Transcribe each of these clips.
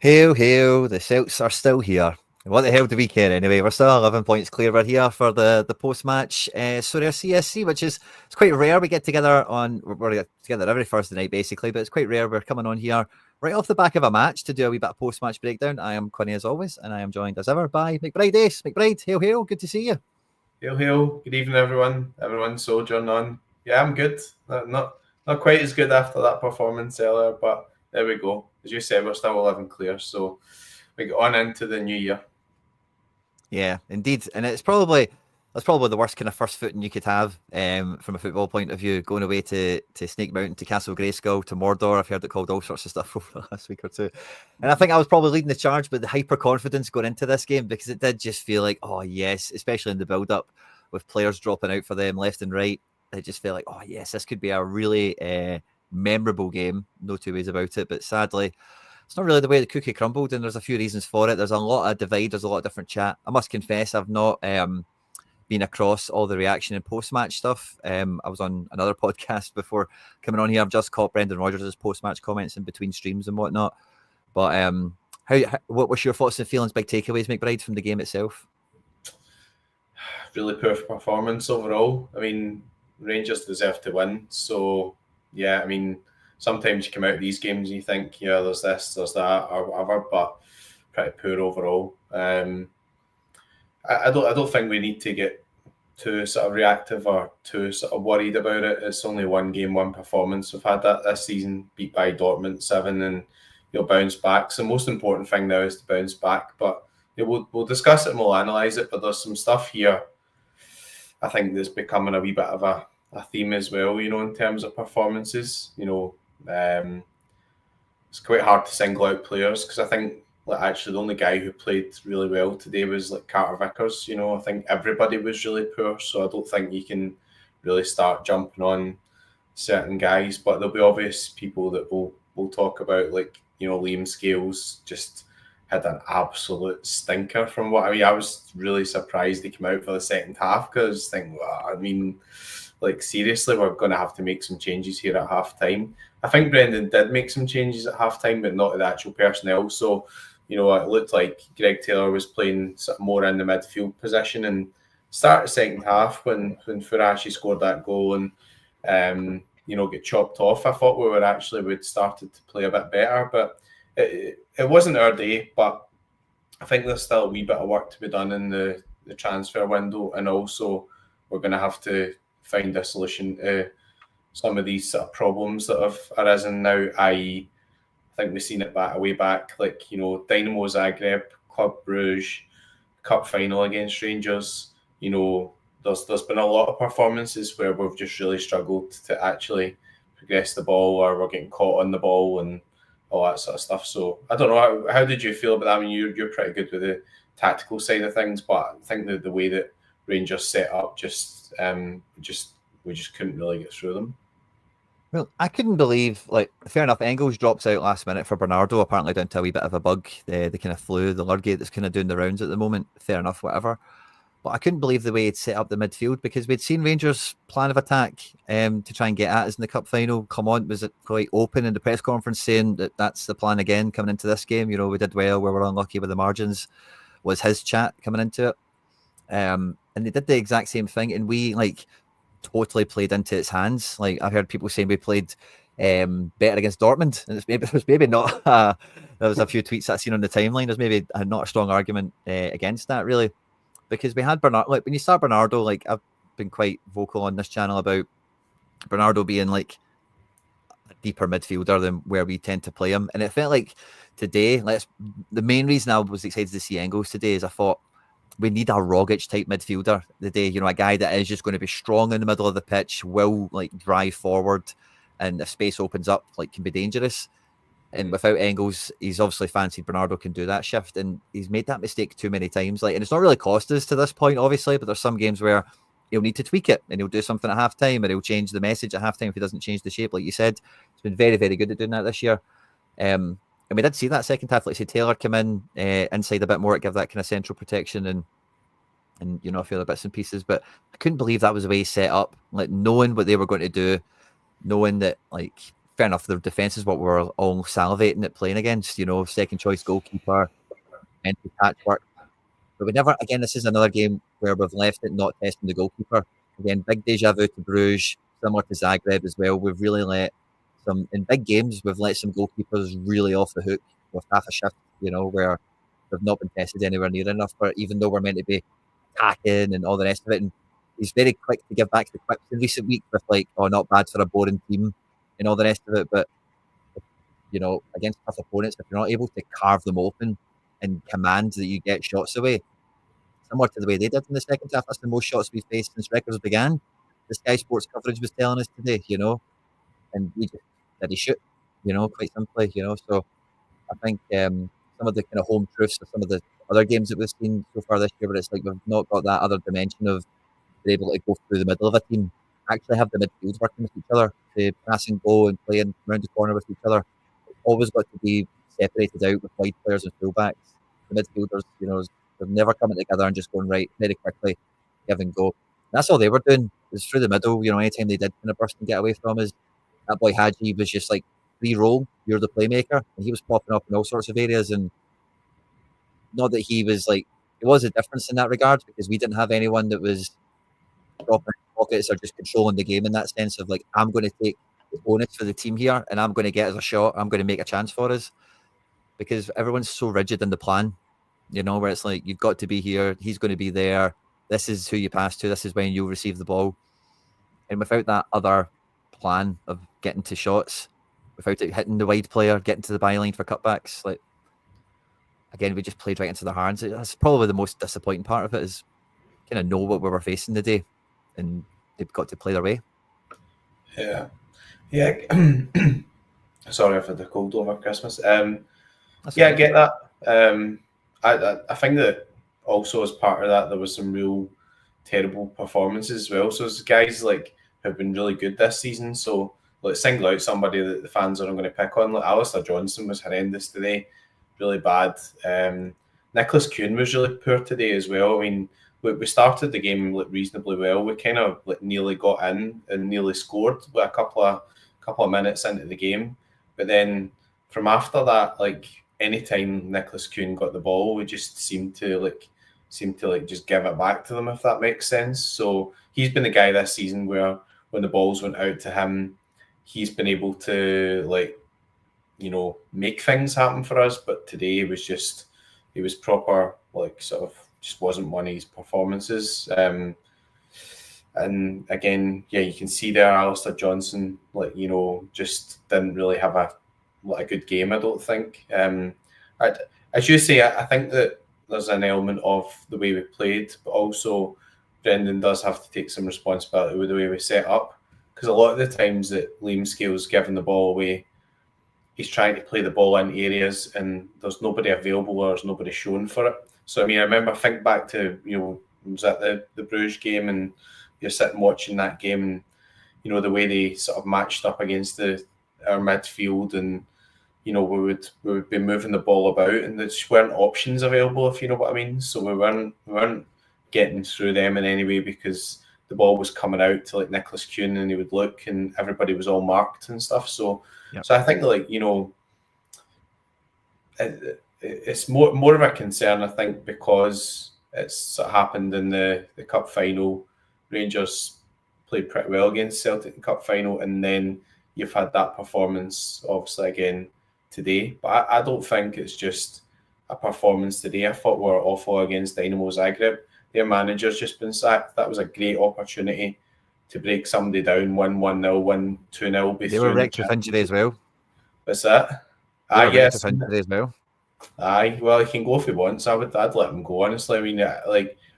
Hail, hail, the Celts are still here. What the hell do we care anyway? We're still 11 points clear. We're here for the post-match Sorare CSC, which is it's quite rare. We get together we're together every Thursday night basically, but it's quite rare. We're coming on here right off the back of a match to do a wee bit of post-match breakdown. I am Quinny as always, and I am joined as ever by McBride Ace. McBride, hail, hail, good to see you. Hail, hail, good evening everyone. Everyone sojourn on. Yeah, I'm good. Not quite as good after that performance earlier, but there we go. As you said, we're still 11 clear, so we get on into the new year. Yeah, indeed. And that's probably the worst kind of first footing you could have from a football point of view, going away to Snake Mountain, to Castle Grayskull, to Mordor. I've heard it called all sorts of stuff over the last week or two. And I think I was probably leading the charge, but the hyper confidence going into this game, because it did just feel like, oh yes, especially in the build up with players dropping out for them left and right. It just felt like, oh yes, this could be a really memorable game. No two ways about it. But sadly, it's not really the way the cookie crumbled, and there's a few reasons for it. There's a lot of divide, there's a lot of different chat. I must confess, I've not been across all the reaction and post-match stuff. I was on another podcast before coming on here. I've just caught Brendan Rodgers' post-match comments in between streams and whatnot. But what was your thoughts and feelings, big takeaways, McBride, from the game itself? Really poor performance overall. I mean, Rangers deserve to win. So, yeah, I mean, sometimes you come out of these games and you think, yeah, there's this, there's that, or whatever, but pretty poor overall. I don't think we need to get too sort of reactive or too sort of worried about it. It's only one game, one performance. We've had that this season, beat by Dortmund 7, and you'll bounce back. So the most important thing now is to bounce back. But we'll discuss it and we'll analyse it. But there's some stuff here I think that's becoming a wee bit of a theme as well, in terms of performances. It's quite hard to single out players, because I think actually the only guy who played really well today was Carter Vickers. I think everybody was really poor, so I don't think you can really start jumping on certain guys, but there'll be obvious people that we'll talk about, Liam Scales just had an absolute stinker from what I was really surprised he came out for the second half, because seriously, we're going to have to make some changes here at half time. I think Brendan did make some changes at half time, but not to the actual personnel. So, it looked like Greg Taylor was playing more in the midfield position, and start the second half when Farashi scored that goal and get chopped off. I thought we'd started to play a bit better, but it wasn't our day. But I think there's still a wee bit of work to be done in the transfer window, and also we're going to have to find a solution to some of these sort of problems that have arisen now, i.e., I think we've seen it way back, Dynamo Zagreb, Club Brugge, cup final against Rangers. There's been a lot of performances where we've just really struggled to actually progress the ball, or we're getting caught on the ball and all that sort of stuff. So I don't know, how did you feel about that? I mean, you're pretty good with the tactical side of things, but I think the way that Rangers set up we just couldn't really get through them. Well, I couldn't believe, fair enough, Engels drops out last minute for Bernardo, apparently down to a wee bit of a bug, the kind of flu, the Lurgate that's kind of doing the rounds at the moment. Fair enough, whatever. But I couldn't believe the way he'd set up the midfield, because we'd seen Rangers' plan of attack to try and get at us in the cup final. Clement was quite open in the press conference, saying that that's the plan again coming into this game. We did well, we were unlucky with the margins, was his chat coming into it. And they did the exact same thing, and we totally played into its hands. I've heard people saying we played better against Dortmund, and it was maybe not. There was a few tweets I've seen on the timeline. There's maybe not a strong argument against that, really, because we had Bernardo. When you start Bernardo, I've been quite vocal on this channel about Bernardo being a deeper midfielder than where we tend to play him, and it felt like today. The main reason I was excited to see Engels today is I thought we need a Rogic type midfielder today, a guy that is just going to be strong in the middle of the pitch, will drive forward, and if space opens up, can be dangerous. And without Engels, he's obviously fancied Bernardo can do that shift, and he's made that mistake too many times. And it's not really cost us to this point, obviously, but there's some games where he'll need to tweak it, and he'll do something at halftime, and he'll change the message at halftime if he doesn't change the shape, like you said. He's been very, very good at doing that this year. And we did see that second half, Taylor come in inside a bit more to give that kind of central protection and a few other bits and pieces. But I couldn't believe that was the way he set up, knowing what they were going to do, knowing that fair enough, their defence is what we're all salivating at playing against. Second choice goalkeeper, mental patchwork. But we never, again, this is another game where we've left it not testing the goalkeeper. Again, big deja vu to Bruges, similar to Zagreb as well. We've really in big games, we've let some goalkeepers really off the hook with half a shift, where they've not been tested anywhere near enough. But even though we're meant to be attacking and all the rest of it, and he's very quick to give back to the quips in recent weeks with not bad for a boring team and all the rest of it. But, against tough opponents, if you're not able to carve them open and command that you get shots away, similar to the way they did in the second half. That's the most shots we've faced since records began. The Sky Sports coverage was telling us today, and we just did he shoot, quite simply, So I think some of the kind of home truths of some of the other games that we've seen so far this year, where it's like we've not got that other dimension of being able to go through the middle of a team, actually have the midfield working with each other, to pass and go and play around the corner with each other. It's always got to be separated out with wide players and fullbacks. The midfielders, they're never coming together and just going right very quickly, give and go. And that's all they were doing. It was through the middle. Anytime they did kind of burst and get away from us, that boy Hadji was just like, free roll, you're the playmaker, and he was popping up in all sorts of areas. And not that he was like, it was a difference in that regard, because we didn't have anyone that was dropping pockets or just controlling the game in that sense of like, I'm going to take the onus for the team here, and I'm going to get us a shot, I'm going to make a chance for us, because everyone's so rigid in the plan, where it's like, you've got to be here, he's going to be there, this is who you pass to, this is when you'll receive the ball. And without that other plan of getting to shots, without it hitting the wide player, getting to the byline for cutbacks, like, again, we just played right into their hands. That's probably the most disappointing part of it, is kind of know what we were facing today, and they've got to play their way. Yeah. Sorry, I've had a cold over Christmas. I get that. I think that also as part of that, there was some real terrible performances as well. So there's guys like who've been really good this season. So like, single out somebody that the fans aren't going to pick on. Like Alistair Johnson was horrendous today, really bad. Nicholas Kuhn was really poor today as well. I mean, we started the game like reasonably well. We kind of like nearly got in and nearly scored with a couple of minutes into the game. But then from after that, like anytime Nicholas Kuhn got the ball, we just seemed to just give it back to them, if that makes sense. So he's been the guy this season where when the balls went out to him, he's been able to make things happen for us. But today he was proper, like, sort of just wasn't one of his performances. And again, you can see there Alistair Johnson, just didn't really have a good game, I don't think. As you say, I think that there's an element of the way we played, but also Brendan does have to take some responsibility with the way we set up, because a lot of the times that Liam Scales giving the ball away, he's trying to play the ball in areas and there's nobody available or there's nobody shown for it. So, I mean, I think back to, was at the Bruges game, and you're sitting watching that game, and, the way they sort of matched up against our midfield, and, we would be moving the ball about, and there just weren't options available, if you know what I mean. So we weren't getting through them in any way, because the ball was coming out to like Nicholas Kuhn, and he would look, and everybody was all marked and stuff. So, So I think it's more of a concern, I think, because it's happened in the cup final. Rangers played pretty well against Celtic in the cup final, and then you've had that performance, obviously, again today. But I don't think it's just a performance today. I thought we were awful against Dynamo Zagreb. Their manager's just been sacked. That was a great opportunity to break somebody down, win 1-0, win 2-0. They were wrecked with injury as well. What's that? Yes. With injury as well. Aye, well, he can go if he wants. I'd let him go, honestly. I mean,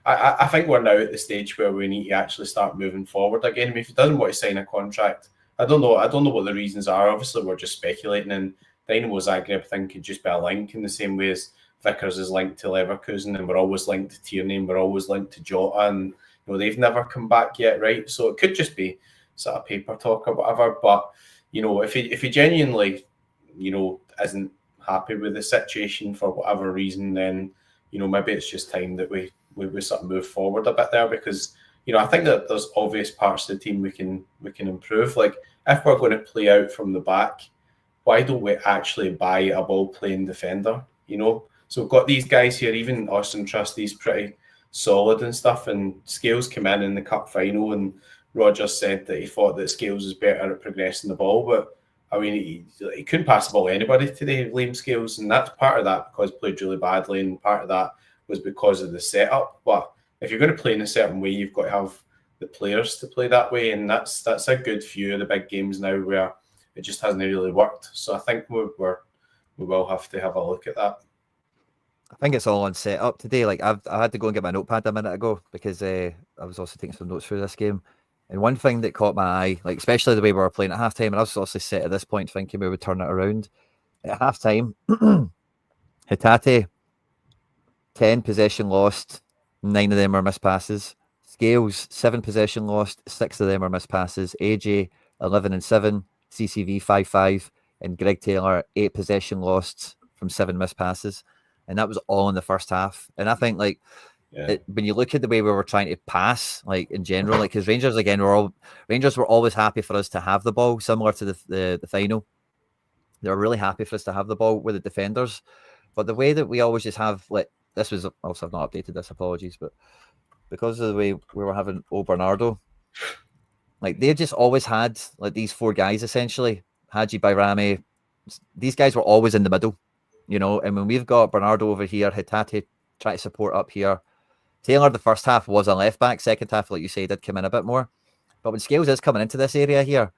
I think we're now at the stage where we need to actually start moving forward again. I mean, if he doesn't want to sign a contract, I don't know what the reasons are. Obviously, we're just speculating, and Dynamo Zagreb thing could just be a link, in the same way as Vickers is linked to Leverkusen, and we're always linked to Tierney, and we're always linked to Jota, and they've never come back yet, right? So it could just be sort of paper talk or whatever. But if he genuinely isn't happy with the situation for whatever reason, then maybe it's just time that we sort of move forward a bit there, because I think that there's obvious parts of the team we can improve. Like, if we're going to play out from the back, why don't we actually buy a ball-playing defender, you know? So we've got these guys here, even Austin Trusty's pretty solid and stuff, and Scales came in the cup final, and Rodgers said that he thought that Scales was better at progressing the ball, but I mean, he couldn't pass the ball to anybody today, Liam Scales, and that's part of that because he played really badly, and part of that was because of the setup. But if you're going to play in a certain way, you've got to have the players to play that way, and that's a good few of the big games now where it just hasn't really worked. So I think we will have to have a look at that. I think it's all on set up today. Like I had to go and get my notepad a minute ago because I was also taking some notes for this game. And one thing that caught my eye, like especially the way we were playing at halftime, and I was also set at this point thinking we would turn it around. At halftime, Hatate, 10 possession lost, 9 of them were missed passes. Scales, 7 possession lost, 6 of them were missed passes. AJ, 11 and 7, CCV 5-5, and Greg Taylor, 8 possession lost from 7 missed passes. And that was all in the first half. And I think like when you look at the way we were trying to pass, like in general, like because Rangers again Rangers were always happy for us to have the ball, similar to the final. They were really happy for us to have the ball with the defenders. But the way that we always just have like this was also I've not updated this, apologies, but because of the way we were having Bernardo, like they just always had like these 4 guys essentially, Haji Bayrami, these guys were always in the middle. You know, and when we've got Bernardo over here, Hatate try to support up here. Taylor, the first half was a left back. Second half, like you say, did come in a bit more. But when Scales is coming into this area here,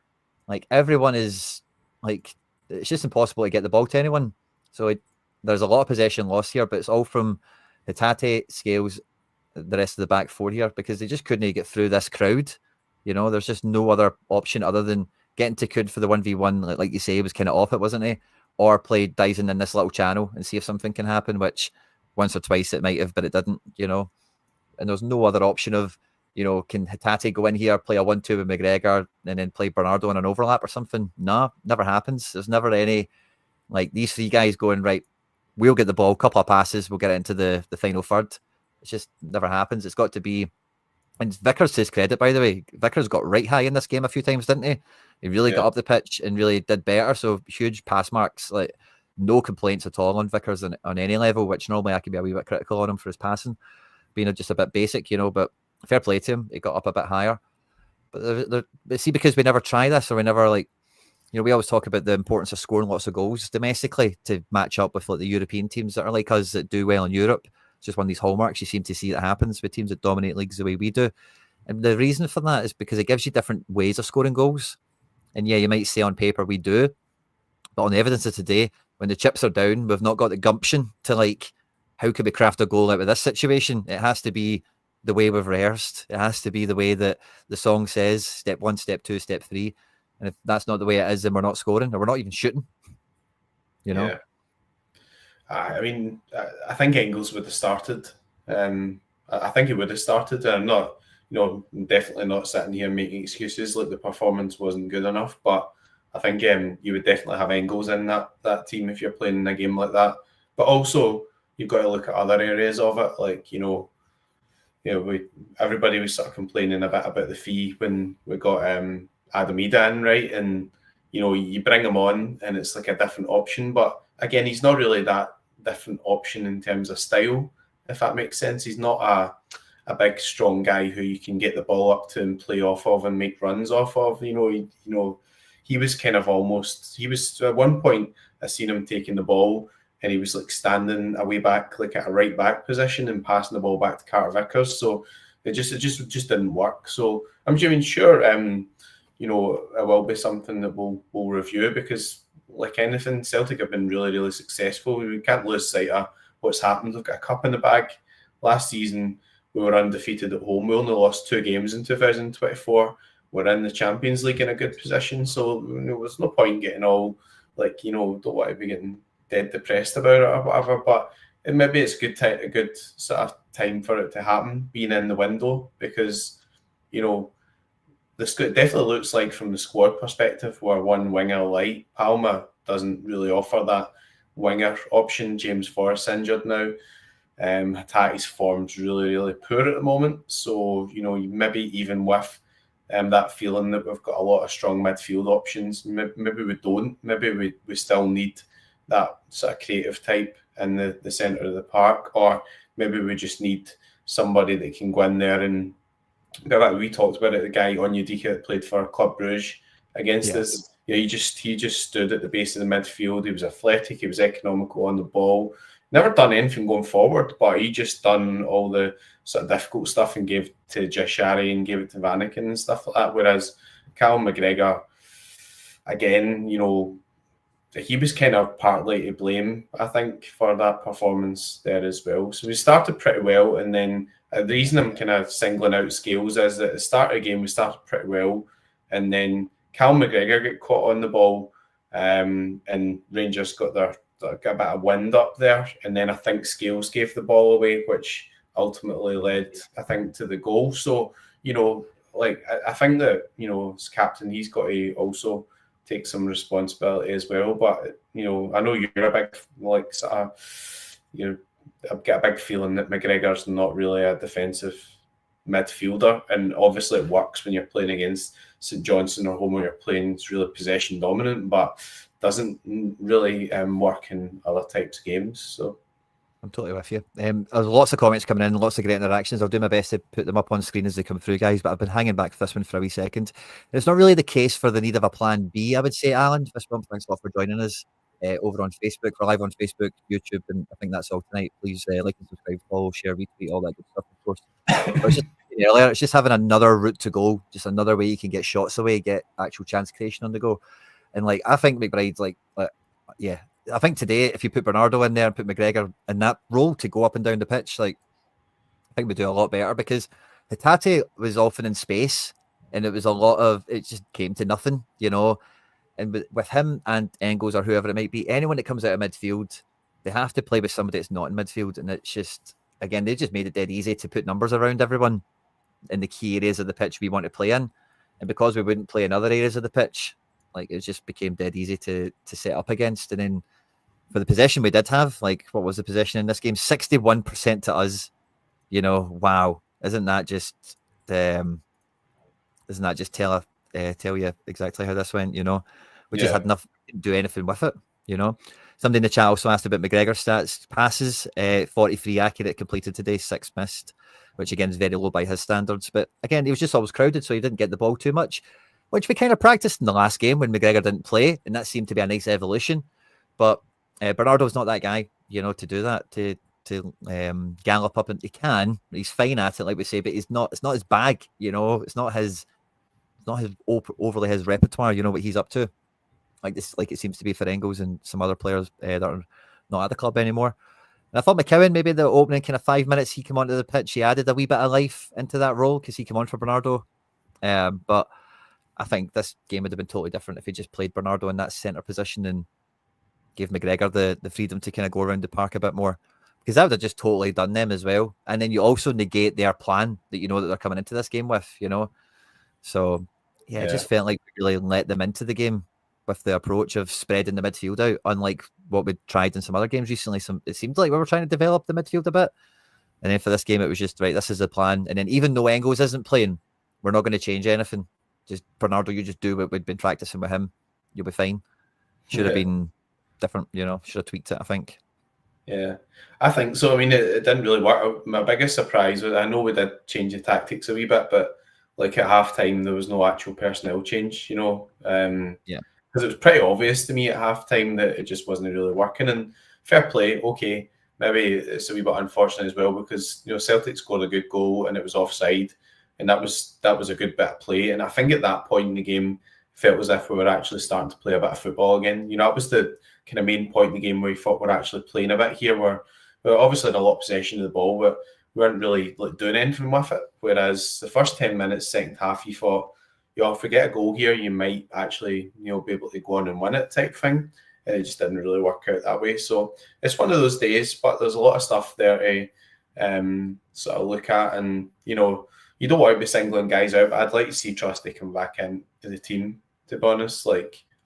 like everyone is like, it's just impossible to get the ball to anyone. So there's a lot of possession lost here, but it's all from Hatate, Scales, the rest of the back 4 here because they just couldn't get through this crowd. You know, there's just no other option other than getting to Kud for the 1v1, like you say, was kind of off it, wasn't he? Or play Dyson in this little channel and see if something can happen, which once or twice it might have, but it didn't, you know. And there's no other option of, you know, can Hatate go in here, play a 1-2 with McGregor and then play Bernardo on an overlap or something? No, never happens. There's never any, like these 3 guys going, right, we'll get the ball, couple of passes, we'll get it into the final third. It just never happens. It's got to be, and Vickers, to his credit, by the way, Vickers got right high in this game a few times, didn't he? He really got up the pitch and really did better. So huge pass marks, like no complaints at all on Vickers on any level, which normally I can be a wee bit critical on him for his passing, being just a bit basic, you know, but fair play to him. He got up a bit higher. But see, because we never try this or we never like, you know, we always talk about the importance of scoring lots of goals domestically to match up with like the European teams that are like us that do well in Europe. It's just one of these hallmarks you seem to see that happens with teams that dominate leagues the way we do. And the reason for that is because it gives you different ways of scoring goals. And yeah, you might say on paper we do, but on the evidence of today, when the chips are down, we've not got the gumption to like, how could we craft a goal out of this situation? It has to be the way we've rehearsed. It has to be the way that the song says, step 1, step 2, step 3. And if that's not the way it is, then we're not scoring or we're not even shooting. You know? Yeah. I mean, I think Engels would have started. I think he would have started. I'm not, you know, definitely not sitting here making excuses like the performance wasn't good enough. But I think you would definitely have Engels in that team if you're playing in a game like that. But also, you've got to look at other areas of it, like everybody was sort of complaining a bit about the fee when we got Adam Ida in, right? And you know, you bring him on and it's like a different option, but again, he's not really that different option in terms of style, if that makes sense. He's not a big strong guy who you can get the ball up to and play off of and make runs off of. He was kind of he was at one point I seen him taking the ball and he was like standing away back, like at a right back position and passing the ball back to Carter Vickers. So it just didn't work. So I'm sure it will be something that we'll review because like anything, Celtic have been really, really successful. We can't lose sight of what's happened. We've got a cup in the bag. Last season, we were undefeated at home. We only lost 2 games in 2024. We're in the Champions League in a good position. So there's no point getting all like, don't want to be getting dead depressed about it or whatever. But maybe it's a good sort of time for it to happen, being in the window, because, this definitely looks like from the squad perspective we're one winger light. Palma doesn't really offer that winger option. James Forrest's injured now. Hatate's form's really, really poor at the moment. So, maybe even with that feeling that we've got a lot of strong midfield options. Maybe we don't. Maybe we still need that sort of creative type in the centre of the park, or maybe we just need somebody that can go in there and, like we talked about it, the guy Onyedika that played for Club Brugge against us. Yeah, he just stood at the base of the midfield. He was athletic. He was economical on the ball. Never done anything going forward, but he just done all the sort of difficult stuff and gave to Jashari and gave it to Vanaken and stuff like that. Whereas Callum McGregor, again, he was kind of partly to blame, I think, for that performance there as well. So we started pretty well, and then the reason I'm kind of singling out Scales is that at the start of the game we started pretty well, and then Callum McGregor got caught on the ball, and Rangers got a bit of wind up there, and then I think Scales gave the ball away, which ultimately led, I think, to the goal. So, I think that, as captain, he's got to also take some responsibility as well. But, I know you're a big, I've got a big feeling that McGregor's not really a defensive midfielder, and obviously it works when you're playing against St Johnstone or home where you're playing, it's really possession dominant, but doesn't really work in other types of games. So I'm totally with you. There's lots of comments coming in, lots of great interactions. I'll do my best to put them up on screen as they come through, guys, but I've been hanging back for this one for a wee second. It's not really the case for the need of a plan B, I would say, Alan. First of all, thanks a lot for joining us over on Facebook. We're live on Facebook, YouTube, and I think that's all tonight. Please like and subscribe, follow, share, retweet, all that good stuff, of course. But earlier, it's just having another route to go, just another way you can get shots away, get actual chance creation on the go. And I think McBride's yeah, I think today, if you put Bernardo in there and put McGregor in that role to go up and down the pitch, I think we do a lot better, because Hatate was often in space and it was a lot of, it just came to nothing, and with him and Engels or whoever it might be, anyone that comes out of midfield, they have to play with somebody that's not in midfield. And it's just, again, they just made it dead easy to put numbers around everyone in the key areas of the pitch we want to play in. And because we wouldn't play in other areas of the pitch, it just became dead easy to set up against. And then for the possession we did have, what was the possession in this game? 61% to us. Wow. Isn't that just tell you exactly how this went? We just had nothing to do anything with it. Somebody in the chat also asked about McGregor's stats. Passes, 43 accurate completed today, 6 missed, which again is very low by his standards. But again, he was just always crowded, so he didn't get the ball too much, which we kind of practiced in the last game when McGregor didn't play, and that seemed to be a nice evolution. But Bernardo's not that guy, to do that, to gallop up, and he can. He's fine at it, like we say, but it's not his bag, It's not overly his repertoire, what he's up to. Like it seems to be for Engels and some other players that are not at the club anymore. And I thought McCowan, maybe the opening kind of 5 minutes he came onto the pitch, he added a wee bit of life into that role because he came on for Bernardo. But I think this game would have been totally different if he just played Bernardo in that centre position and gave McGregor the freedom to kind of go around the park a bit more, because that would have just totally done them as well. And then you also negate their plan that that they're coming into this game with, So it just felt like we really let them into the game with the approach of spreading the midfield out, unlike what we tried in some other games recently. It seemed like we were trying to develop the midfield a bit. And then for this game, it was just, right, this is the plan. And then even though Engels isn't playing, we're not going to change anything. Just Bernardo, you just do what we'd been practicing with him. You'll be fine. Should have been different, should have tweaked it, I think. Yeah, I think so. I mean, it didn't really work. My biggest surprise was, I know we did change the tactics a wee bit, but at half-time, there was no actual personnel change, because it was pretty obvious to me at half-time that it just wasn't really working. And fair play, okay, maybe it's a wee bit unfortunate as well, because Celtic scored a good goal and it was offside, and that was a good bit of play. And I think at that point in the game, felt as if we were actually starting to play a bit of football again. It was the kind of main point in the game where we thought we're actually playing a bit here. We're obviously had a lot of possession of the ball, but we weren't really doing anything with it. Whereas the first 10 minutes, second half, you thought, if we get a goal here, you might actually, be able to go on and win it type thing. And it just didn't really work out that way. So it's one of those days, but there's a lot of stuff there to sort of look at. And, you don't want to be singling guys out, but I'd like to see Trusty come back into the team, to be honest.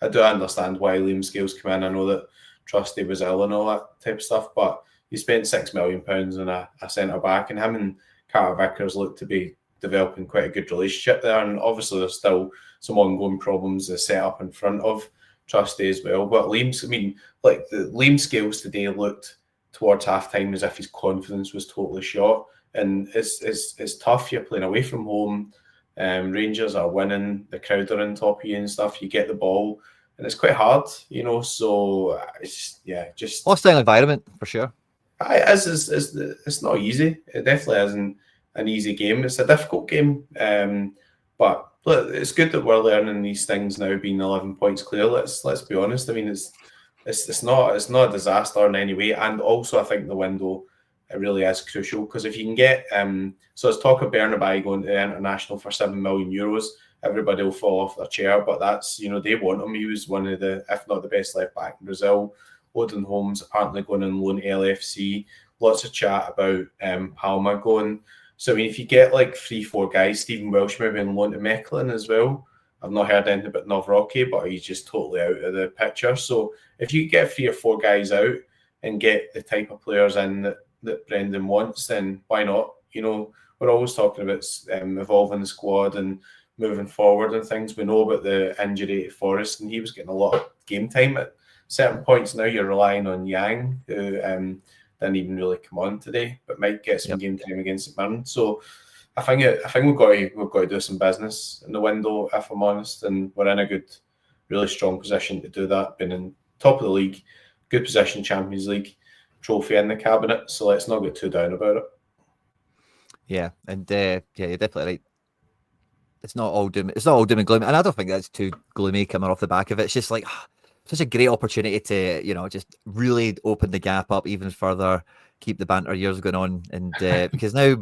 I do understand why Liam Scales came in. I know that Trusty was ill and all that type of stuff, but you spent £6 million on a centre back, and him and Carter Vickers look to be developing quite a good relationship there. And obviously there's still some ongoing problems that set up in front of Trusty as well. But Liam's scales today looked towards half-time as if his confidence was totally shot. And it's tough. You're playing away from home. Rangers are winning. The crowd are on top of you and stuff. You get the ball, and it's quite hard, So it's just hostile environment for sure. It's not easy. It definitely isn't an easy game. It's a difficult game, but it's good that we're learning these things now. Being 11 points clear, let's be honest. I mean, it's not a disaster in any way, and also I think the window, it really is crucial, because if you can get so there's talk of Bernabei going to international for €7 million, everybody will fall off their chair, but that's, they want him. He was one of the, if not the best left back in Brazil. Odin Holmes apparently going on loan to LFC. Lots of chat about Palma going. So I mean, if you get like 3-4 guys, Stephen Welsh maybe on loan to Mechelen as well. I've not heard anything about Novrocky, but he's just totally out of the picture. So if you get 3 or 4 guys out and get the type of players in that Brendan wants, then why not? We're always talking about evolving the squad and moving forward and things. We know about the injury to Forrest, and he was getting a lot of game time at certain points. Now you're relying on Yang, who didn't even really come on today, but might get some game time against St Mirren. So I think we've got to do some business in the window, if I'm honest, and we're in a good, really strong position to do that. Been in top of the league, good position, Champions League trophy in the cabinet. So let's not get too down about it. Yeah, and you're definitely right. It's not all doom. It's not all doom and gloom, and I don't think that's too gloomy coming off the back of it. It's just like such a great opportunity to just really open the gap up even further, keep the banter years going on, and because now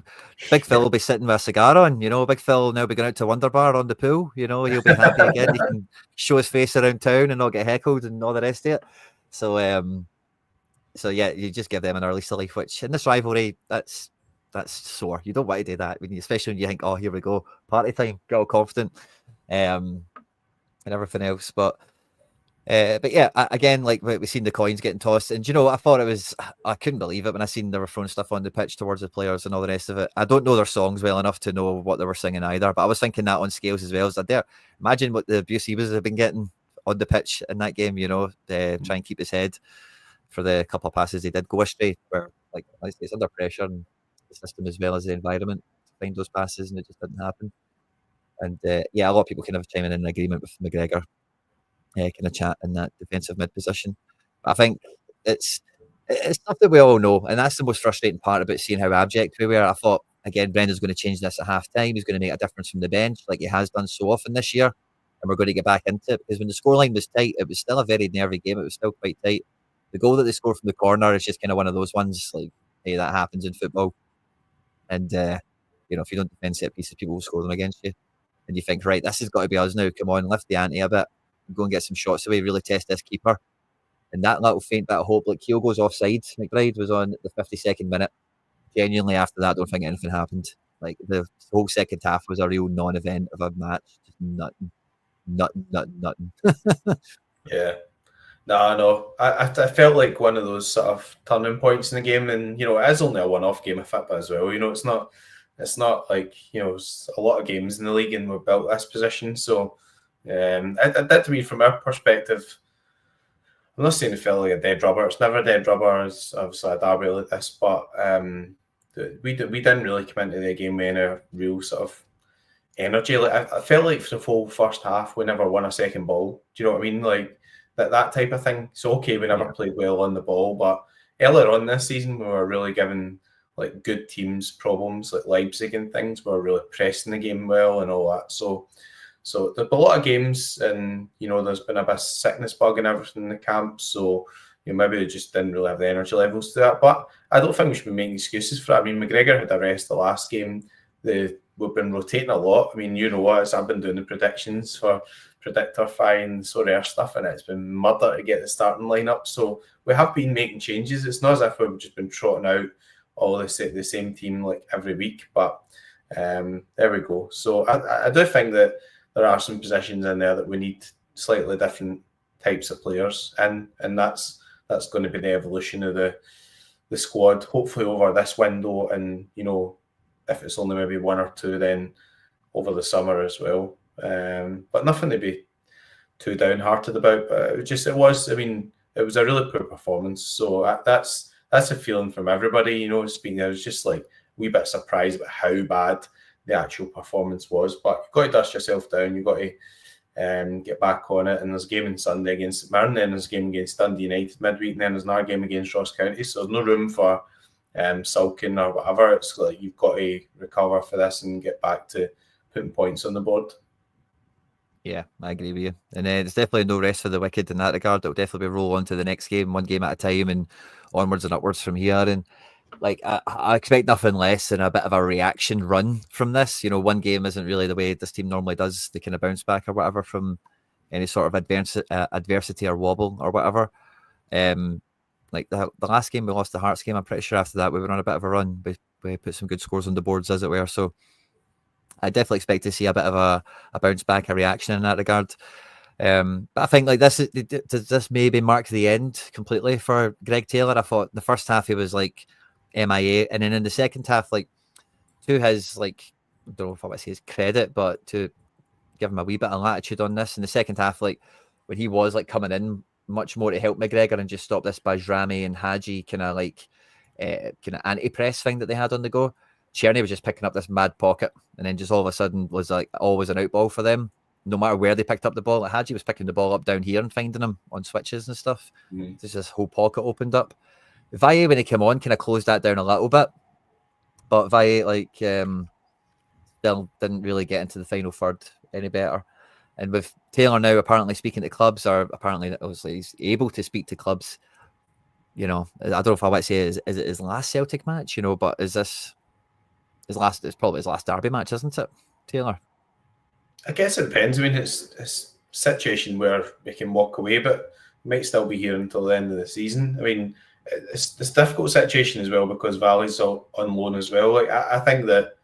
Big Phil will be sitting with a cigar on. Big Phil will now be going out to Wonder Bar on the pool. He'll be happy again. He can show his face around town and not get heckled and all the rest of it. So yeah, you just give them an early silly, which in this rivalry, that's sore. You don't want to do that, especially when you think, oh, here we go, party time, get all confident, and everything else. But yeah, again, like we've seen the coins getting tossed, and I couldn't believe it when I seen they were throwing stuff on the pitch towards the players and all the rest of it. I don't know their songs well enough to know what they were singing either, but I was thinking that on scales as well. As there, imagine what the abuse he was have been getting on the pitch in that game. Try and keep his head for the couple of passes he did go astray, where like it's under pressure and the system as well as the environment to find those passes, and it just didn't happen. And a lot of people kind of chiming in agreement with McGregor, kind of chat in that defensive mid position. But I think it's stuff that we all know, and that's the most frustrating part about seeing how abject we were. I thought, again, Brendan's going to change this at half time. He's going to make a difference from the bench, like he has done so often this year, and we're going to get back into it, because when the scoreline was tight, it was still a very nervy game. It was still quite tight. The goal that they scored from the corner is just kind of one of those ones, like, hey, that happens in football. And, if you don't defend set pieces, people will score them against you. And you think, right, this has got to be us now. Come on, lift the ante a bit. Go and get some shots away, really test this keeper. And that little faint bit of hope, like Kyogo's offside, McBride was on the 52nd minute. Genuinely, after that, I don't think anything happened. Like, the whole second half was a real non-event of a match. Just nothing. Yeah. No. I felt like one of those sort of turning points in the game, and it is only a one-off game of football as well. It's not like it's a lot of games in the league, and we've built this position. So, it did to me from our perspective. I'm not saying it felt like a dead rubber. It's never a dead rubber. It's obviously a derby like this, but we didn't really come into the game with any real sort of energy. Like I felt like for the full first half, we never won a second ball. Do you know what I mean? Like that type of thing. So okay, we never played well on the ball, but earlier on this season, we were really giving like good teams problems, like Leipzig and things. We were really pressing the game well and all that. So there's been a lot of games, and there's been a bit of sickness bug and everything in the camp. So maybe they just didn't really have the energy levels to that. But I don't think we should be making excuses for it. I mean, McGregor had a rest the last game. We've been rotating a lot. I mean, I've been doing the predictions for Predictor-Fi and Sorare stuff, and it's been murder to get the starting lineup. So we have been making changes. It's not as if we've just been trotting out all the same team like every week, but there we go. So I do think that there are some positions in there that we need slightly different types of players, and that's going to be the evolution of the squad, hopefully over this window, and if it's only maybe 1 or 2, then over the summer as well. But nothing to be too downhearted about. But it was a really poor performance. So that's a feeling from everybody. I was just like a wee bit surprised about how bad the actual performance was. But you've got to dust yourself down. You've got to get back on it. And there's a game on Sunday against St Mirren, then there's a game against Dundee United midweek, and then there's another game against Ross County. So there's no room for sulking or whatever. It's like you've got to recover for this and get back to putting points on the board. Yeah, I agree with you. And there's definitely no rest for the wicked in that regard. It'll definitely be roll on to the next game, one game at a time, and onwards and upwards from here. And like I expect nothing less than a bit of a reaction run from this. One game isn't really the way this team normally does. They kind of bounce back or whatever from any sort of adversity or wobble or whatever. Like the last game we lost, the Hearts game, I'm pretty sure after that we were on a bit of a run. We put some good scores on the boards, as it were. So I definitely expect to see a bit of a bounce back, a reaction in that regard. But I think like does this maybe mark the end completely for Greg Taylor? I thought the first half he was like MIA, and then in the second half, like to his like, I don't know if I would say his credit, but to give him a wee bit of latitude on this in the second half, like when he was like coming in much more to help McGregor and just stop this Bajrami and Hadji kind of like kind of anti-press thing that they had on the go. Cherny was just picking up this mad pocket, and then just all of a sudden was like always an out ball for them, no matter where they picked up the ball. Like Hadji was picking the ball up down here and finding him on switches and stuff. There's this whole pocket opened up. Valle, when he came on, kind of closed that down a little bit, but Valle like still didn't really get into the final third any better. And with Taylor now apparently speaking to clubs, or apparently obviously he's able to speak to clubs, I don't know if I would say is it his last Celtic match, but is this it's probably his last derby match, isn't it, Taylor? I guess it depends. It's a situation where we can walk away, but we might still be here until the end of the season. It's a difficult situation as well because Valle's on loan as well. Like I think that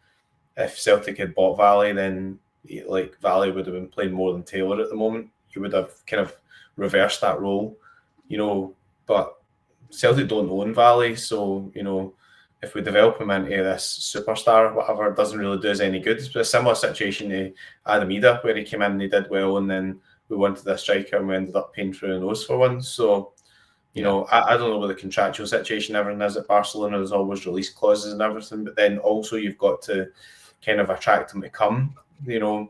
if Celtic had bought Valle, then like Valle would have been playing more than Taylor at the moment. You would have kind of reversed that role, But Celtic don't own Valle, so if we develop him into this superstar or whatever, it doesn't really do us any good. It's a similar situation to Adam Ida, where he came in and he did well, and then we wanted a striker and we ended up paying through the nose for one. So, I don't know what the contractual situation everything is at Barcelona. There's always release clauses and everything, but then also you've got to kind of attract him to come,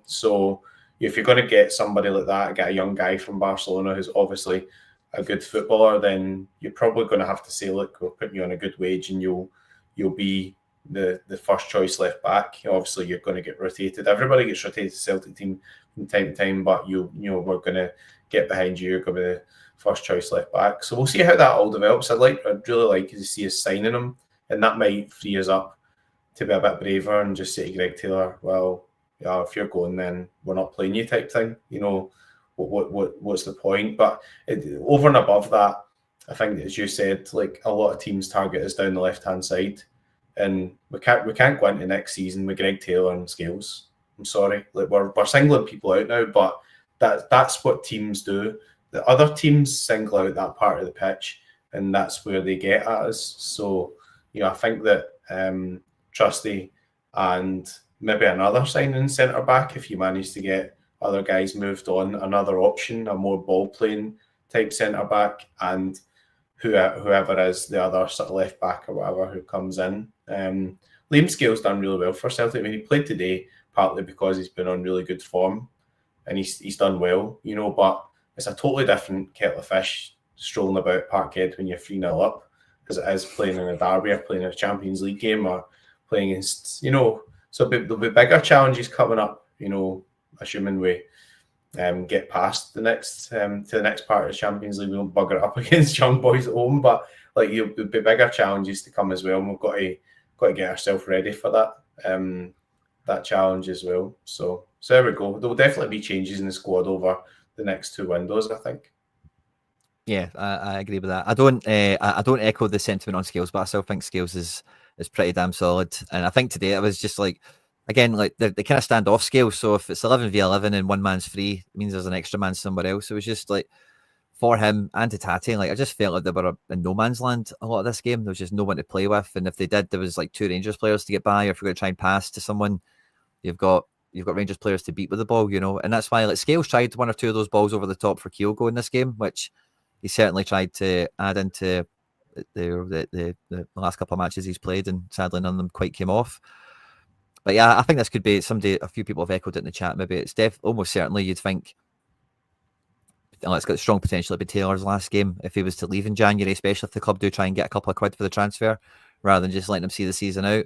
So if you're going to get somebody like that, get a young guy from Barcelona who's obviously a good footballer, then you're probably going to have to say, look, we'll put you on a good wage and you'll be the first choice left back. Obviously, you're going to get rotated. Everybody gets rotated to the Celtic team from time to time, but we're going to get behind you. You're going to be the first choice left back. So we'll see how that all develops. I'd really like to see us signing him, and that might free us up to be a bit braver and just say to Greg Taylor, well, yeah, if you're going, then we're not playing you type thing. What's the point? But over and above that, I think, as you said, like a lot of teams target us down the left-hand side, and we can't go into next season with Greg Taylor and Scales. I'm sorry, like we're singling people out now, but that's what teams do. The other teams single out that part of the pitch, and that's where they get at us. So, I think that Trusty and maybe another signing centre back, if you manage to get other guys moved on, another option, a more ball playing type centre back, and whoever is the other sort of left back or whatever who comes in. Liam Scales done really well for Celtic. He played today partly because he's been on really good form and he's done well, but it's a totally different kettle of fish strolling about Parkhead when you're 3-0 up, because it is playing in a derby or playing in a Champions League game or playing against, so there'll be bigger challenges coming up, assuming we get past the next to the next part of the Champions League. We won't bugger it up against young boys at home, but like there'll be bigger challenges to come as well, and we've got to get ourselves ready for that challenge as well. So there we go. There will definitely be changes in the squad over the next two windows, I think. Yeah, I agree with that. I don't echo the sentiment on Scales, but I still think Scales is pretty damn solid. And I think today it was just like, again, like they kind of stand off Scales. So if it's 11v11 and one man's free, it means there's an extra man somewhere else. It was just like for him and to Tati, like I just felt like they were in no man's land a lot of this game. There was just no one to play with, and if they did, there was like 2 Rangers players to get by. Or if you're going to try and pass to someone, you've got Rangers players to beat with the ball, and that's why like Scales tried 1 or 2 of those balls over the top for Kyogo in this game, which he certainly tried to add into the last couple of matches he's played, and sadly none of them quite came off. But yeah, I think this could be somebody. A few people have echoed it in the chat. Maybe it's almost certainly you'd think. It's got strong potential to be Taylor's last game if he was to leave in January, especially if the club do try and get a couple of quid for the transfer, rather than just letting him see the season out.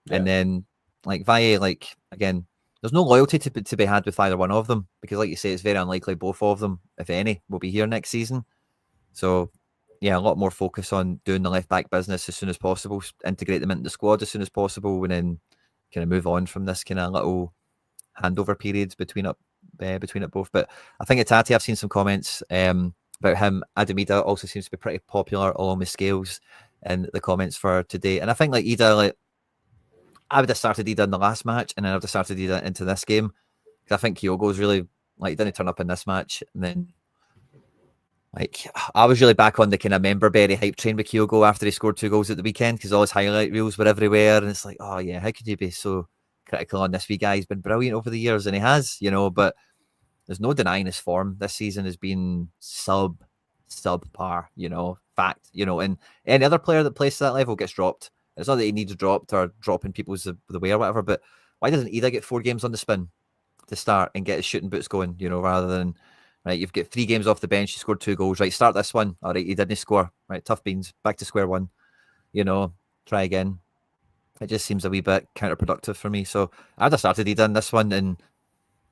Yeah. And then like Valle, like again, there's no loyalty to be had with either one of them, because like you say, it's very unlikely both of them, if any, will be here next season. So yeah, a lot more focus on doing the left back business as soon as possible, integrate them into the squad as soon as possible, and then kind of move on from this kind of little handover periods between it both. But I think at Tati, I've seen some comments about him. Adamida also seems to be pretty popular along with Scales in the comments for today. And I think like Ida, like I would have started Ida in the last match, and then I would have started Ida into this game, because I think Kyogo's really like didn't turn up in this match, and then like I was really back on the kind of member-berry hype train with Kyogo after he scored 2 goals at the weekend, because all his highlight reels were everywhere, and it's like, oh yeah, how could you be so critical on this wee guy? He's been brilliant over the years, and he has, but there's no denying his form this season has been subpar, fact, and any other player that plays to that level gets dropped. It's not that he needs dropped or dropping people's the way or whatever, but why doesn't Ida get 4 games on the spin to start and get his shooting boots going, rather than, right, you've got 3 games off the bench, you scored 2 goals, right, start this one, all right, he didn't score, right, tough beans, back to square one, try again. It just seems a wee bit counterproductive for me. So I'd have started Ida in this one, and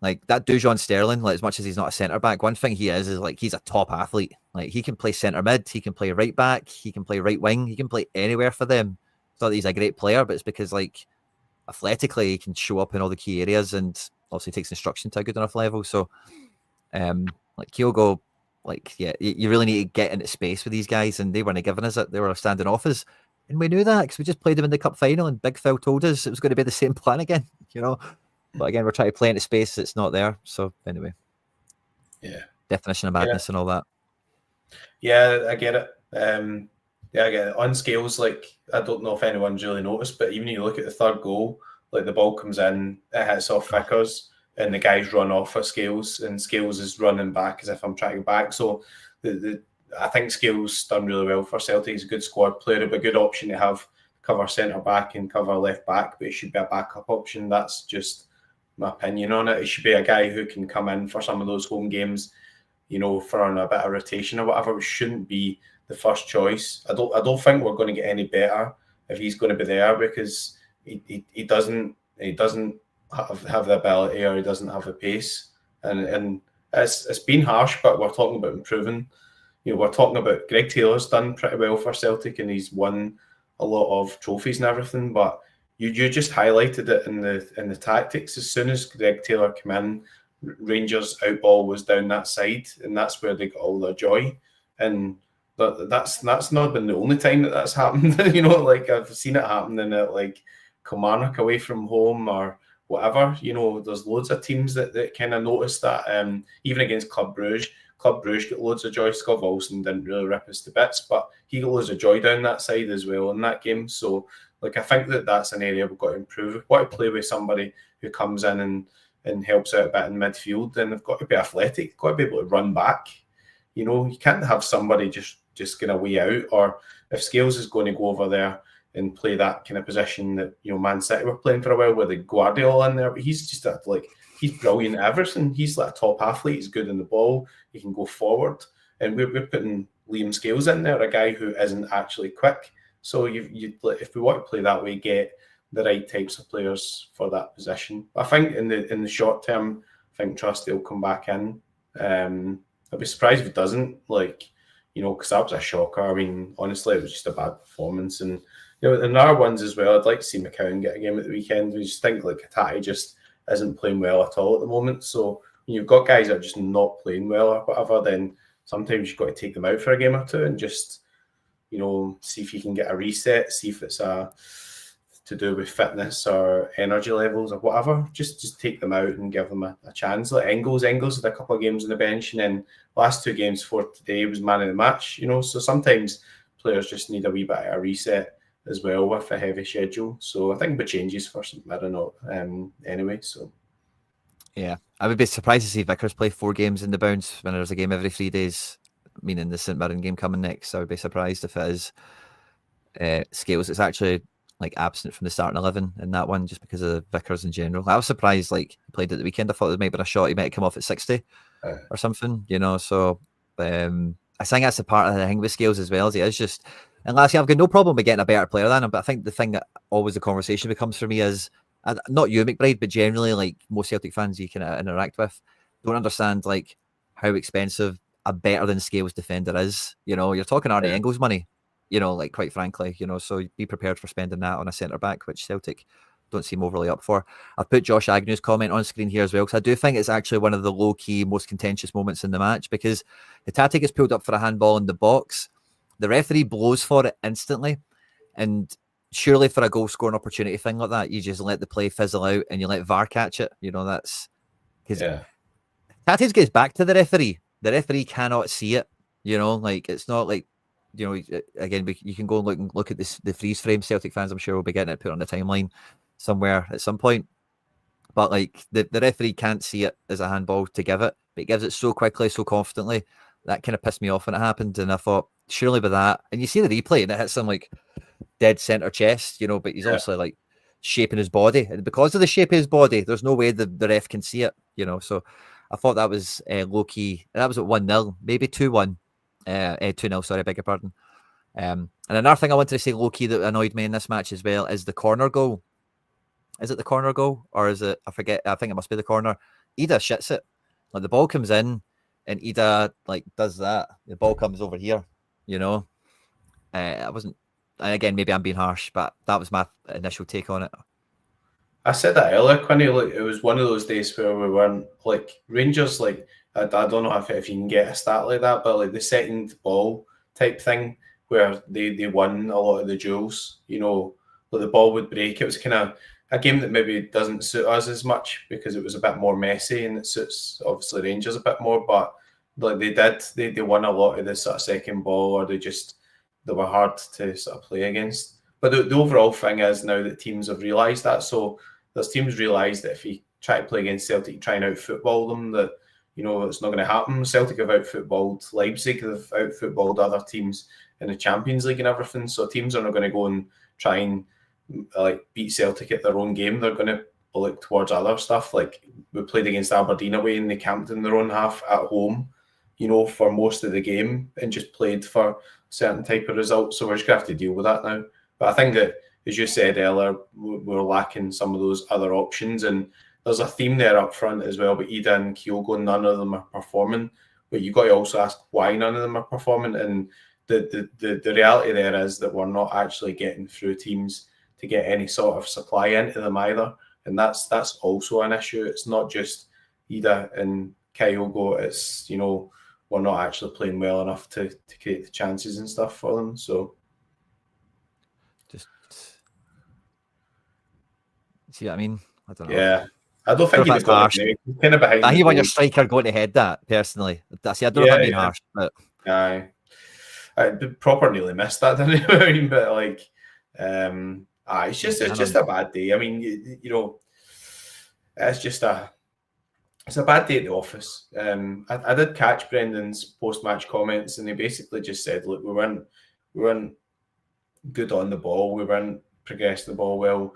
like that Dujon Sterling, like as much as he's not a centre back, one thing he is like he's a top athlete. Like he can play centre mid, he can play right back, he can play right wing, he can play anywhere for them. It's not that he's a great player, but it's because like athletically he can show up in all the key areas, and also takes instruction to a good enough level. So like Kyogo, like yeah, you really need to get into space with these guys, and they weren't giving us it. They were standing off us. And we knew that because we just played them in the cup final, and Big Phil told us it was going to be the same plan again, But again, we're trying to play into space that's not there. So anyway, yeah, definition of madness and all that. Yeah, I get it. I get it. On Scales, like I don't know if anyone's really noticed, but even you look at the 3rd goal, like the ball comes in, it hits off Vickers, and the guys run off of Scales, and Scales is running back as if I'm tracking back. So I think Scales done really well for Celtic. He's a good squad player, a good option to have cover centre back and cover left back, but he should be a backup option. That's just my opinion on it. He should be a guy who can come in for some of those home games, for on a bit of rotation or whatever. It shouldn't be the first choice. I don't think we're going to get any better if he's going to be there, because he doesn't have the ability, or he doesn't have the pace, and it's been harsh, but we're talking about improving. We're talking about Greg Taylor's done pretty well for Celtic, and he's won a lot of trophies and everything, but you just highlighted it in the tactics. As soon as Greg Taylor came in, Rangers' outball was down that side, and that's where they got all their joy. And that's not been the only time that's happened. Like I've seen it happening at like Kilmarnock away from home or whatever. There's loads of teams that kind of notice that. Even against Club Brugge got loads of joy. Scott Wilson didn't really rip us to bits, but he got loads of joy down that side as well in that game. So like I think that's an area we've got to improve. We've got to play with somebody who comes in and helps out a bit in midfield, and they've got to be athletic, got to be able to run back. You can't have somebody just going to way out, or if Scales is going to go over there and play that kind of position that Man City were playing for a while with the Guardiola in there, but he's just he's brilliant at everything. He's like a top athlete. He's good in the ball. He can go forward, and we're putting Liam Scales in there, a guy who isn't actually quick. So if we want to play that way, get the right types of players for that position. I think in the short term, I think Trusty will come back in. I'd be surprised if it doesn't, because that was a shocker. I mean, honestly, it was just a bad performance. And in our ones as well, I'd like to see McCowan get a game at the weekend. We just think like Hatate just isn't playing well at all at the moment. So when you've got guys that are just not playing well or whatever, then sometimes you've got to take them out for a game or two and just, see if you can get a reset, see if it's to do with fitness or energy levels or whatever, just take them out and give them a chance. Like Engels had a couple of games on the bench, and then last 2 games for today was man of the match, so sometimes players just need a wee bit of a reset as well with a heavy schedule. So I think the changes for St Mirren anyway. So yeah, I would be surprised to see Vickers play 4 games in the bounce when there's a game every 3 days, meaning the St Mirren game coming next. I would be surprised if it is Scales. It's actually like absent from the starting 11 in that one just because of Vickers in general. I was surprised like he played at the weekend. I thought there might be a shot he might come off at 60 or something, so I think that's a part of the thing with Scales as well, as he is just, and lastly, I've got no problem with getting a better player than him, but I think the thing that always the conversation becomes for me is, not you, McBride, but generally like most Celtic fans you can interact with don't understand like how expensive a better than Scales defender is. You're talking Arnie Engels money, like quite frankly, so be prepared for spending that on a centre back, which Celtic don't seem overly up for. I've put Josh Agnew's comment on screen here as well, because I do think it's actually one of the low-key, most contentious moments in the match, because Hatate gets pulled up for a handball in the box. The referee blows for it instantly, and surely for a goal-scoring opportunity thing like that, you just let the play fizzle out and you let VAR catch it. That's because Hatate gets back to the referee. The referee cannot see it. Like it's not like, again, you can go and look at this, the freeze frame. Celtic fans, I'm sure, will be getting it put on the timeline somewhere at some point. But like the referee can't see it as a handball to give it, but he gives it so quickly, so confidently. That kind of pissed me off when it happened. And I thought, surely with that, and you see the replay and it hits him like dead center chest, but he's obviously like shaping his body. And because of the shape of his body, there's no way the ref can see it, So I thought that was low key. That was at 1-0, maybe 2-1. 2-0, sorry, I beg your pardon. And another thing I wanted to say low key that annoyed me in this match as well is the corner goal. Is it the corner goal or is it? I forget. I think it must be the corner. Ida shits it. Like the ball comes in, and Ida like does that. The ball comes over here. I wasn't. Again, maybe I'm being harsh, but that was my initial take on it. I said that earlier, Quinny. Like it was one of those days where we weren't like Rangers. Like I don't know if you can get a stat like that, but like the second ball type thing where they won a lot of the duels. Like the ball would break. It was kind of a game that maybe doesn't suit us as much because it was a bit more messy, and it suits obviously Rangers a bit more. But like they won a lot of the sort of second ball, or they were hard to sort of play against. But the overall thing is now that teams have realised that. So there's teams realised that if you try to play against Celtic, try and out-football them, that it's not going to happen. Celtic have out-footballed Leipzig, they've out-footballed other teams in the Champions League and everything. So teams are not going to go and try and like beat Celtic at their own game. They're going to look towards other stuff. Like we played against Aberdeen away and they camped in their own half at home, for most of the game and just played for a certain type of result. So we're just going to have to deal with that now. But I think that, as you said earlier, we're lacking some of those other options. And there's a theme there up front as well. But Ida and Kyogo, none of them are performing. But you've got to also ask why none of them are performing. And the reality there is that we're not actually getting through teams to get any sort of supply into them either. And that's also an issue. It's not just Ida and Kyogo. It's, we're not actually playing well enough to create the chances and stuff for them. So just see what I mean? I don't know. Yeah. I don't think he's harsh. Kind of behind. I want your striker going to head that personally. I don't know if I'm being harsh, but I proper nearly missed that, didn't I? But like, it's just a bad day. I mean, it's a bad day at the office. I did catch Brendan's post-match comments, and he basically just said, "Look, we weren't good on the ball. We weren't progressing the ball well.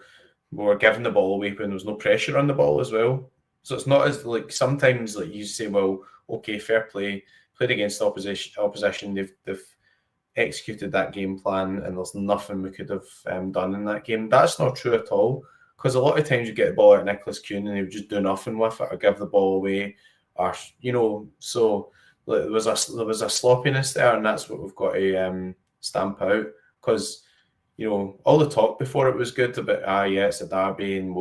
We were giving the ball away when there was no pressure on the ball as well. So it's not as like sometimes like you say, well, okay, fair play, played against opposition. They've executed that game plan, and there's nothing we could have done in that game. That's not true at all. Because a lot of times you get the ball at Nicholas Kuhn and he would just do nothing with it or give the ball away, or so there was a sloppiness there, and that's what we've got to stamp out. Because all the talk before it was good about it's a derby and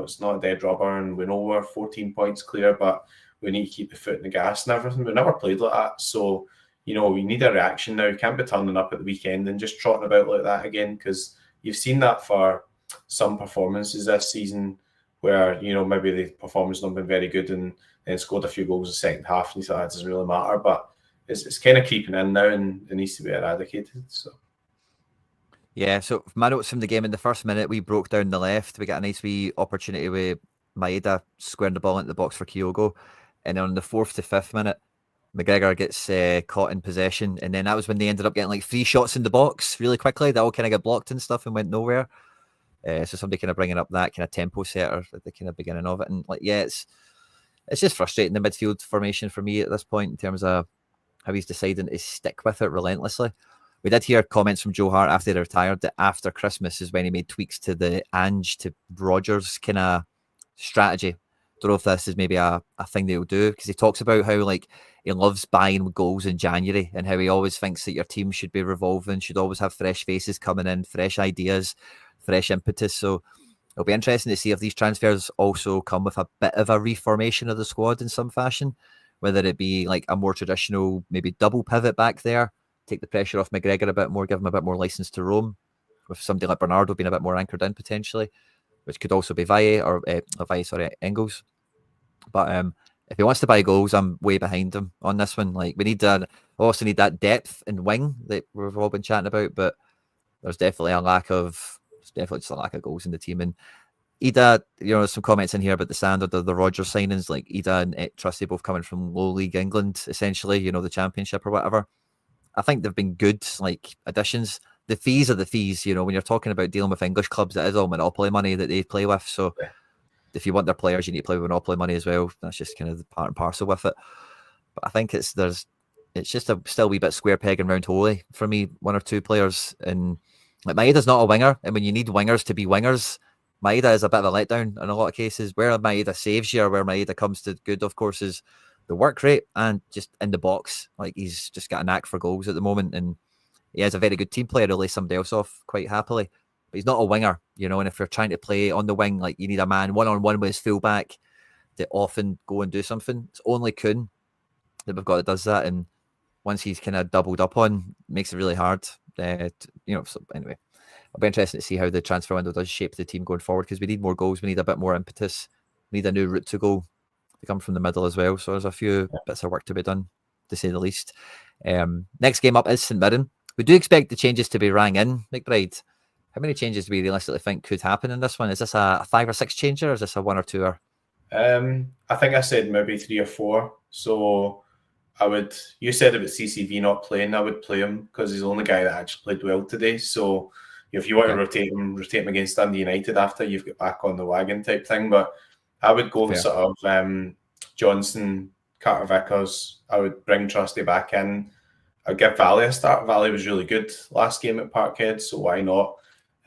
it's not a dead rubber and we know we're 14 points clear, but we need to keep the foot in the gas and everything. We never played like that, so we need a reaction now. You can't be turning up at the weekend and just trotting about like that again, because you've seen that for some performances this season where, you know, maybe the performance not been very good and scored a few goals in the second half, and you thought that doesn't really matter. But it's kind of creeping in now, and it needs to be eradicated. So. Yeah, so my notes from the game, in the first minute, we broke down the left. We got a nice wee opportunity with Maeda squaring the ball into the box for Kyogo. And then on the 4th to 5th minute, McGregor gets caught in possession. And then that was when they ended up getting like 3 shots in the box really quickly. They all kind of got blocked and stuff and went nowhere. So somebody kind of bringing up that kind of tempo setter at the kind of beginning of it. And like, yeah, it's just frustrating, the midfield formation for me at this point in terms of how he's deciding to stick with it relentlessly. We did hear comments from Joe Hart after he retired that after Christmas is when he made tweaks to the Ange to Rodgers kind of strategy. Don't know if this is maybe a thing they'll do, because he talks about how like he loves buying goals in January and how he always thinks that your team should be revolving, should always have fresh faces coming in, fresh ideas, fresh impetus. So it'll be interesting to see if these transfers also come with a bit of a reformation of the squad in some fashion, whether it be like a more traditional, maybe double pivot back there, take the pressure off McGregor a bit more, give him a bit more license to roam, with somebody like Bernardo being a bit more anchored in potentially, which could also be Engels. But if he wants to buy goals, I'm way behind him on this one. Like we also need that depth and wing that we've all been chatting about, but there's definitely just a lack of goals in the team. And Ida, you know, some comments in here about the standard of the Rodgers signings, like Ida and Trusty both coming from low league England, essentially, you know, the championship or whatever. I think they've been good, like, additions. The fees are the fees, you know, when you're talking about dealing with English clubs, it is all monopoly money that they play with. So if you want their players, you need to play with monopoly money as well. That's just kind of the part and parcel with it. But I think it's just still a wee bit square peg and round holy for me, one or two players. And like Maeda's not a winger, and when you need wingers to be wingers, Maeda is a bit of a letdown in a lot of cases. Where Maeda saves you, or where Maeda comes to good, of course, is the work rate and just in the box. Like he's just got a knack for goals at the moment, and he is a very good team player to lay somebody else off quite happily. But he's not a winger, you know. And if you're trying to play on the wing, like you need a man one-on-one with his fullback to often go and do something. It's only Kuhn that we've got that does that, and once he's kind of doubled up on, makes it really hard. So anyway, it'll be interesting to see how the transfer window does shape the team going forward, because we need more goals, we need a bit more impetus, we need a new route to goal to come from the middle as well. So there's a few bits of work to be done, to say the least. Next game up is St Mirren. We do expect the changes to be rang in, McBride. How many changes do we realistically think could happen in this one? Is this a 5 or 6 changer, or is this a 1 or 2? I think I said maybe 3 or 4. So you said about CCV not playing, I would play him because he's the only guy that actually played well today. So if you want to rotate him against Dundee United after you've got back on the wagon type thing. But I would go with sort of Johnson, Carter Vickers. I would bring Trusty back in. I'd give Valley a start. Valley was really good last game at Parkhead, so why not?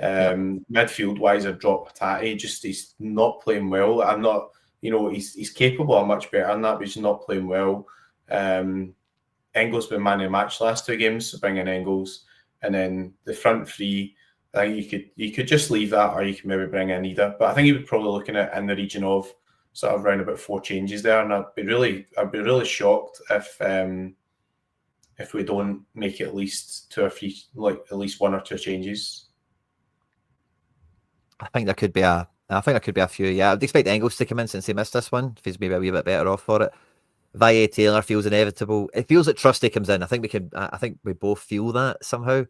Midfield wise, I'd drop Patati. Just he's not playing well. I'm not, he's capable of much better than that, but he's not playing well. Engels been man of the match last 2 games, so bring in Engels, and then the front 3. I think you could just leave that, or you can maybe bring in Ida. But I think he would probably looking at in the region of sort of around about 4 changes there, and I'd be really shocked if we don't make at least 2 or 3, like at least 1 or 2 changes. I think there could be a few. Yeah, I'd expect Engels to come in since he missed this one. If he's maybe a wee bit better off for it. Valle Taylor feels inevitable. It feels like Trusty comes in. I think we both feel that somehow.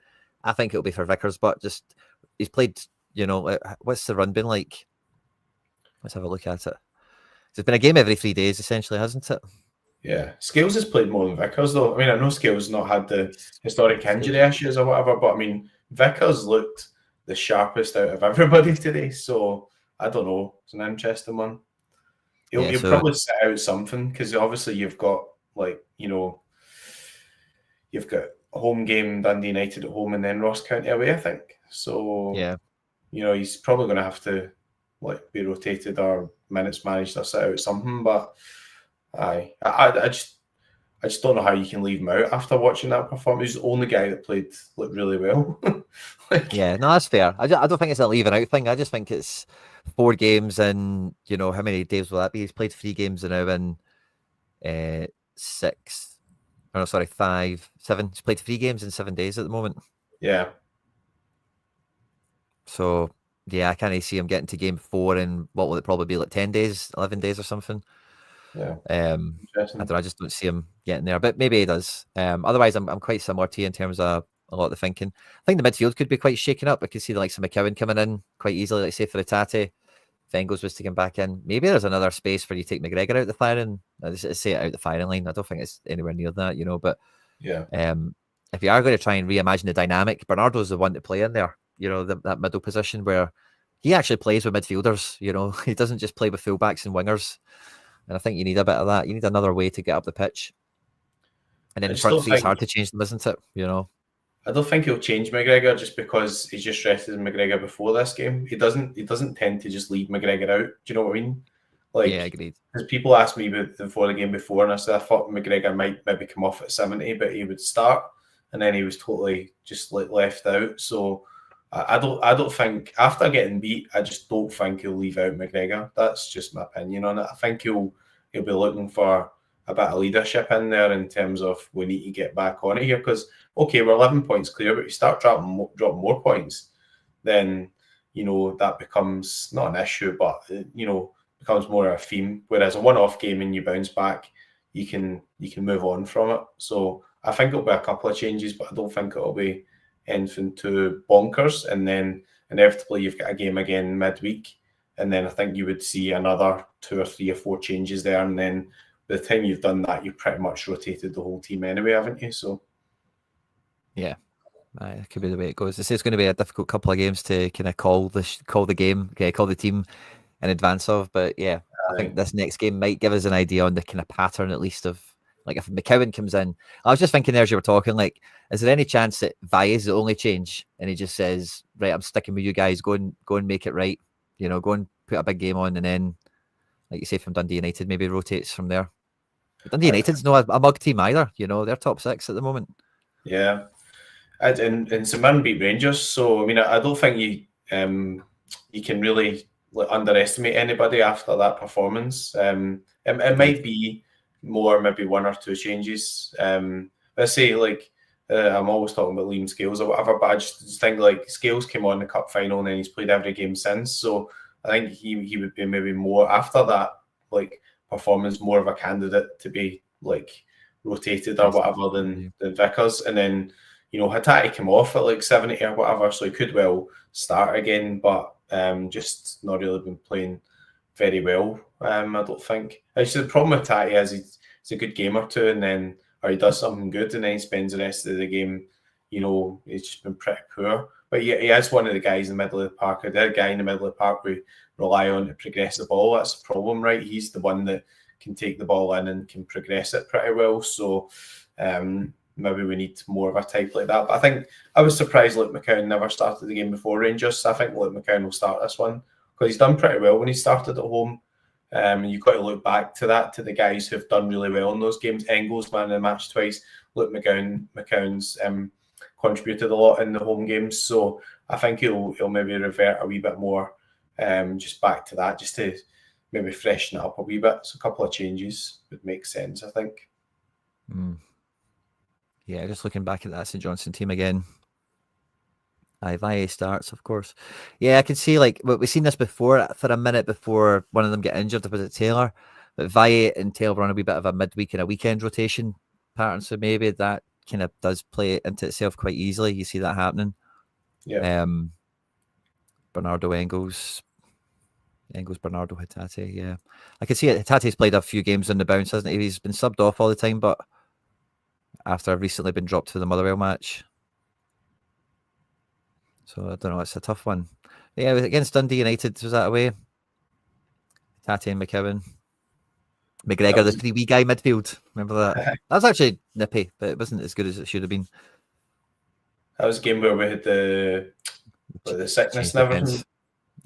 I think it'll be for Vickers, but just he's played. What's the run been like? Let's have a look at it. It's been a game every 3 days, essentially, hasn't it? Yeah, Scales has played more than Vickers, though. I mean, I know Scales not had the historic injury issues or whatever, but I mean, Vickers looked the sharpest out of everybody today. So I don't know. It's an interesting one. You'll probably set out something, because obviously you've got you've got a home game, Dundee United at home, and then Ross County away, I think. So yeah, he's probably going to have to be rotated or minutes managed or set out something. But I just don't know how you can leave him out after watching that performance. He's the only guy that played really well. Yeah, no, that's fair. I don't think it's a leaving out thing. I just think it's 4 games in, how many days will that be? He's played 3 games now in 6. Oh, no, sorry, 5, 7. He's played 3 games in 7 days at the moment. Yeah. So Yeah, I can't see him getting to game 4 in what will it probably be, like 10 days, 11 days or something. Yeah, I don't interesting. know, I just don't see him getting there, but maybe he does. Otherwise, I'm quite similar to you in terms of a lot of the thinking. I think the midfield could be quite shaken up. I could see the likes of McCowan coming in quite easily, like say for Hatate. If Engels was to come back in, maybe there's another space for you to take McGregor out the firing. I just say it out the firing line. I don't think it's anywhere near that, but Yeah, if you are going to try and reimagine the dynamic, Bernardo's the one to play in there. That middle position where he actually plays with midfielders. He doesn't just play with fullbacks and wingers. And I think you need a bit of that. You need another way to get up the pitch. And then I the just front don't three is think hard to change them, isn't it? I don't think he'll change McGregor just because he's just rested McGregor before this game. He doesn't tend to just leave McGregor out. Do you know what I mean? Yeah, Like, agreed. because people asked me before the game before, and I said I thought McGregor might maybe come off at 70, but he would start, and then he was totally just left out. So I don't think after getting beat, I just don't think he'll leave out McGregor. That's just my opinion on it. I think he'll be looking for a bit of leadership in there in terms of we need to get back on it here because okay, we're 11 points clear, but you start dropping more points, then that becomes not an issue, but becomes more a theme. Whereas a one-off game and you bounce back, you can move on from it. So I think it'll be a couple of changes, but I don't think it'll be anything too bonkers. And then inevitably you've got a game again midweek, and then I think you would see another 2 or 3 or 4 changes there, and then by the time you've done that, you've pretty much rotated the whole team anyway, haven't you? So Yeah. It could be the way it goes. It's going to be a difficult couple of games to kind of call the game, call the team in advance of. But yeah, I think this next game might give us an idea on the kind of pattern, at least, of like if McCowan comes in. I was just thinking there as you were talking, like, is there any chance that Valle is the only change and he just says, right, I'm sticking with you guys, go and make it right, go and put a big game on, and then, like you say, from Dundee United, maybe rotates from there. But Dundee United's not a mug team either, they're top 6 at the moment. Yeah. And St Mirren beat Rangers, so I mean, I don't think you can really underestimate anybody after that performance. It might be more, maybe 1 or 2 changes. I say I'm always talking about Liam Scales or whatever, but I just think like Scales came on the cup final and then he's played every game since. So I think he would be maybe more after that performance, more of a candidate to be rotated or whatever than Vickers, and then. Hatate came off at 70 or whatever, so he could well start again, but just not really been playing very well, I don't think. Actually, the problem with Hatate is he's a good game or two, and then, or he does something good, and then he spends the rest of the game, he's just been pretty poor. But he is one of the guys in the middle of the park. The other guy in the middle of the park we rely on to progress the ball. That's the problem, right? He's the one that can take the ball in and can progress it pretty well. So, maybe we need more of a type like that. But I think I was surprised Luke McCown never started the game before Rangers. So I think Luke McCown will start this one because he's done pretty well when he started at home. And you've got to look back to that, to the guys who've done really well in those games. Engels, man of the match twice. Luke McCown's contributed a lot in the home games. So I think he'll maybe revert a wee bit more just back to that, just to maybe freshen it up a wee bit. So a couple of changes would make sense, I think. Yeah, just looking back at that St Johnstone team again. Valle starts, of course. Yeah, I can see we've seen this before for a minute before one of them get injured. Was it Taylor? But Valle and Taylor were on a wee bit of a midweek and a weekend rotation pattern, so maybe that kind of does play into itself quite easily. You see that happening. Yeah. Bernardo Engels, Bernardo Hatate. Yeah, I can see it. Hatate's played a few games on the bounce, hasn't he? He's been subbed off all the time, but after I've recently been dropped for the Motherwell match. So I don't know, it's a tough one. Yeah, against Dundee United, was that away? Hatate and McCowan. McGregor, the 3-wee guy midfield. Remember that? That was actually nippy, but it wasn't as good as it should have been. That was a game where we had the sickness and everything.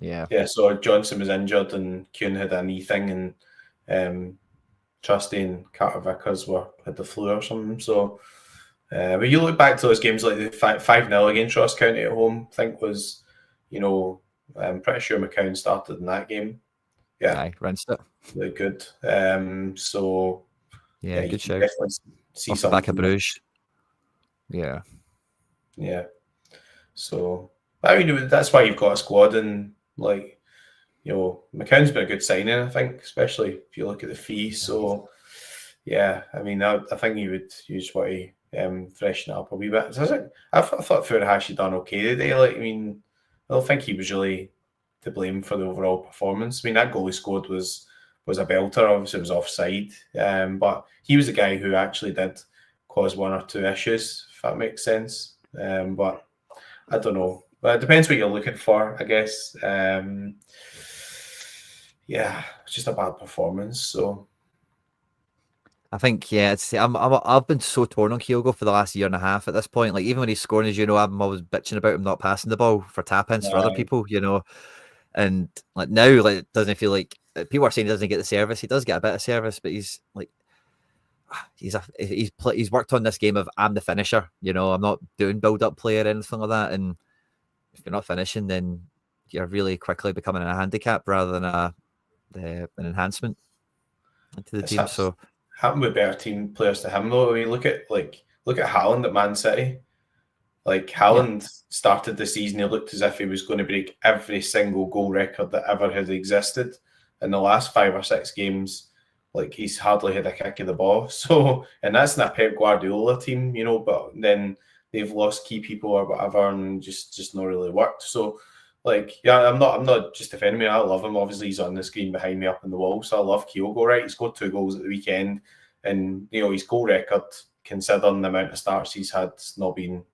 Yeah. Yeah, so Johnson was injured and Kuhn had a knee thing, and Trusty and Carter Vickers had the flu or something. So when you look back to those games like the 5-0 against Ross County at home, I think was, I'm pretty sure McCown started in that game. Yeah. Aye, rinsed it. Really good. So yeah, good show. Definitely see off the back of Bruges. Yeah. Yeah. So I mean, that's why you've got a squad, and like, McCann's been a good signing, I think, especially if you look at the fee. So, yeah, I mean, I think you would use what he freshen it up a wee bit. So I thought Furuhashi done okay today. Like, I mean, I don't think he was really to blame for the overall performance. I mean, that goal he scored was a belter. Obviously, it was offside, but he was the guy who actually did cause one or two issues, if that makes sense. But I don't know. But it depends what you're looking for, I guess. Yeah, it's just a bad performance. So I think, yeah, I've been so torn on Kyogo for the last year and a half at this point. Like, even when he's scoring, as you know, I'm always bitching about him not passing the ball for tap-ins for other people, and like now, like, it doesn't feel like people are saying he doesn't get the service. He does get a bit of service, but he's like, he's worked on this game of I'm the finisher. I'm not doing build-up play or anything like that. And if you're not finishing, then you're really quickly becoming a handicap rather than an enhancement into the team. So happened with better team players to him though. I mean, look at Haaland at Man City. Like, Haaland started the season, he looked as if he was going to break every single goal record that ever has existed. In the last 5 or 6 games, like, he's hardly had a kick of the ball. So, and that's in a Pep Guardiola team, but then they've lost key people or whatever, and just not really worked. So, like, yeah, I'm not just defending me. I love him. Obviously, he's on the screen behind me up in the wall. So I love Kyogo, right? He scored 2 goals at the weekend, and his goal record, considering the amount of starts he's had, it's not been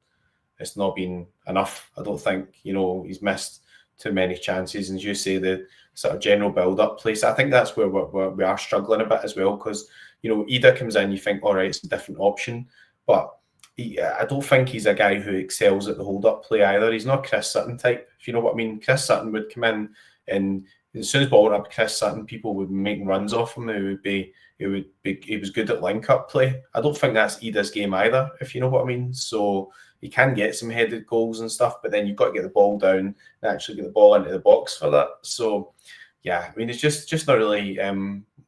enough. I don't think, he's missed too many chances. And as you say, the sort of general build-up play. So I think that's where we are struggling a bit as well, because, Ida comes in, you think, all right, it's a different option. But I don't think he's a guy who excels at the hold-up play either. He's not Chris Sutton type, if you know what I mean. Chris Sutton would come in, and as soon as ball went up Chris Sutton, people would make runs off him. He was good at link-up play. I don't think that's Ida's game either, if you know what I mean. So he can get some headed goals and stuff, but then you've got to get the ball down and actually get the ball into the box for that. So, yeah, I mean, it's just not really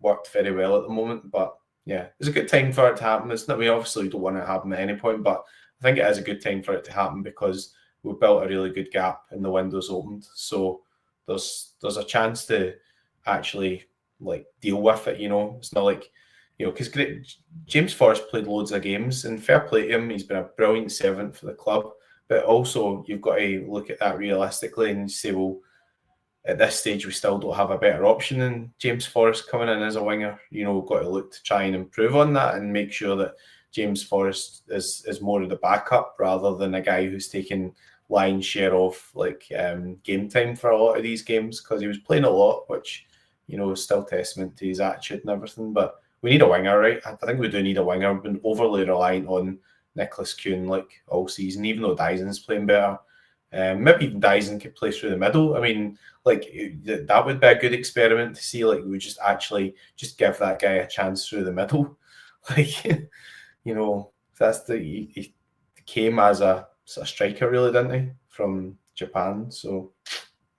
worked very well at the moment. But, yeah, it's a good time for it to happen. It's not, we obviously don't want it to happen at any point, but I think it is a good time for it to happen because we've built a really good gap and the window's opened. So there's a chance to actually, like, deal with it, It's not like, because James Forrest played loads of games, and fair play to him, he's been a brilliant servant for the club. But also, you've got to look at that realistically and say, well, at this stage, we still don't have a better option than James Forrest coming in as a winger. We've got to look to try and improve on that and make sure that James Forrest is more of the backup rather than a guy who's taking lion's share of game time for a lot of these games, because he was playing a lot, which is still testament to his attitude and everything. But we need a winger, right? I think we do need a winger. We've been overly reliant on Nicholas Kuhn all season, even though Dyson's playing better. Maybe even Dyson could play through the middle. I mean, that would be a good experiment to see. We just actually just give that guy a chance through the middle. That's he came as a striker, really, didn't he, from Japan? So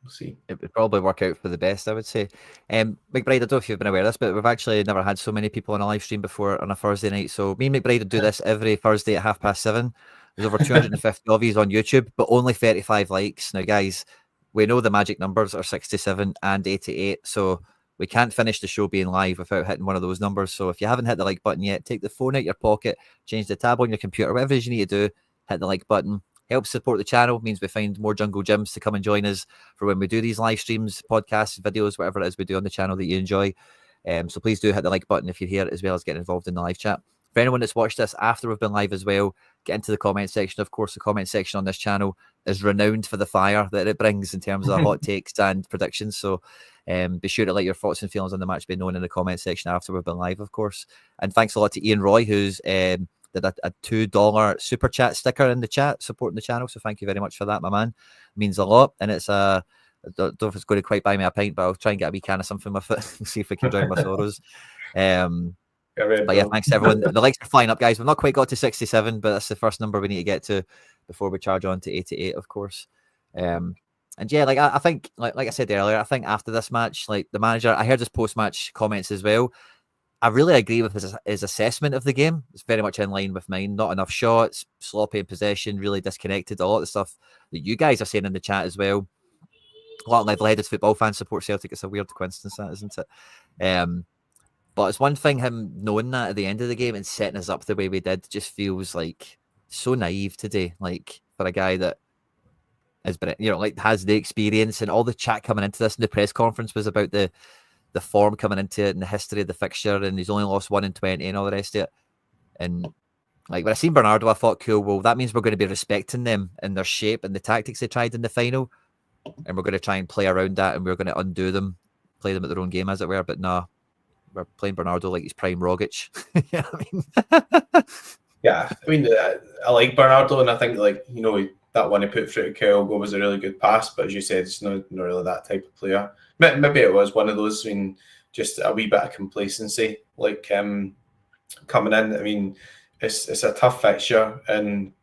we'll see. It would probably work out for the best, I would say. McBride, I don't know if you've been aware of this, but we've actually never had so many people on a live stream before on a Thursday night. So me and McBride would do this every Thursday at 7:30. There's over 250 of you on YouTube, but only 35 likes. Now, guys, we know the magic numbers are 67 and 88, so we can't finish the show being live without hitting one of those numbers. So if you haven't hit the like button yet, take the phone out your pocket, change the tab on your computer, whatever it is you need to do, hit the like button. Helps support the channel, means we find more Jungle Gyms to come and join us for when we do these live streams, podcasts, videos, whatever it is we do on the channel that you enjoy. So please do hit the like button if you're here, as well as getting involved in the live chat. For anyone that's watched this after we've been live as well, get into the comment section. Of course, the comment section on this channel is renowned for the fire that it brings in terms of hot takes and predictions. So be sure to let your thoughts and feelings on the match be known in the comment section after we've been live, of course. And thanks a lot to Ian Roy, who's did a $2 super chat sticker in the chat supporting the channel. So thank you very much for that, my man. It means a lot. And it's I don't know if it's going to quite buy me a pint, but I'll try and get a wee can of something with it. See if we can drown my sorrows. But yeah, thanks everyone. The likes are flying up, guys. We've not quite got to 67, but that's the first number we need to get to before we charge on to 88, of course. And yeah, I think, like I said earlier, I think after this match, the manager, I heard his post-match comments as well. I really agree with his assessment of the game. It's very much in line with mine. Not enough shots, sloppy in possession, really disconnected. A lot of the stuff that you guys are saying in the chat as well. A lot of level-headed football fans support Celtic. It's a weird coincidence, that isn't it? But it's one thing him knowing that at the end of the game and setting us up the way we did just feels like so naive today. Like for a guy that has been, like has the experience, and all the chat coming into this in the press conference was about the form coming into it and the history of the fixture, and he's only lost 1 in 20 and all the rest of it. And like when I seen Bernardo, I thought, cool, well, that means we're going to be respecting them and their shape and the tactics they tried in the final. And we're going to try and play around that, and we're going to undo them, play them at their own game, as it were. But nah, we're playing Bernardo like he's prime Rogic. Yeah, I mean, I like Bernardo, and I think that one he put through to Kyogo was a really good pass. But as you said, it's not really that type of player. Maybe it was one of those. I mean, just a wee bit of complacency, like coming in. I mean, it's a tough fixture, and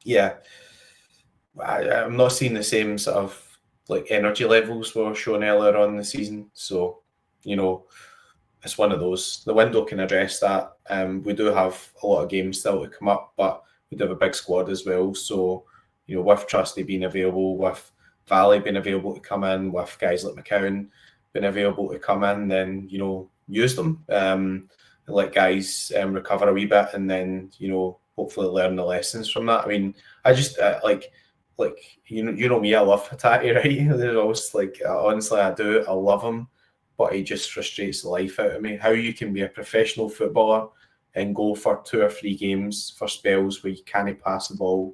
yeah, I'm not seeing the same sort of like energy levels we were shown earlier on in the season. So, it's one of those. The window can address that. We do have a lot of games still to come up, but we do have a big squad as well. So, with Trusty being available, with Valley being available to come in, with guys like McCowan being available to come in, then, use them. And let guys recover a wee bit, and then, hopefully learn the lessons from that. I mean, I just like me, I love Hatate, right? There's always honestly, I do. I love him. But he just frustrates the life out of me. How you can be a professional footballer and go for 2 or 3 games for spells where you can't pass the ball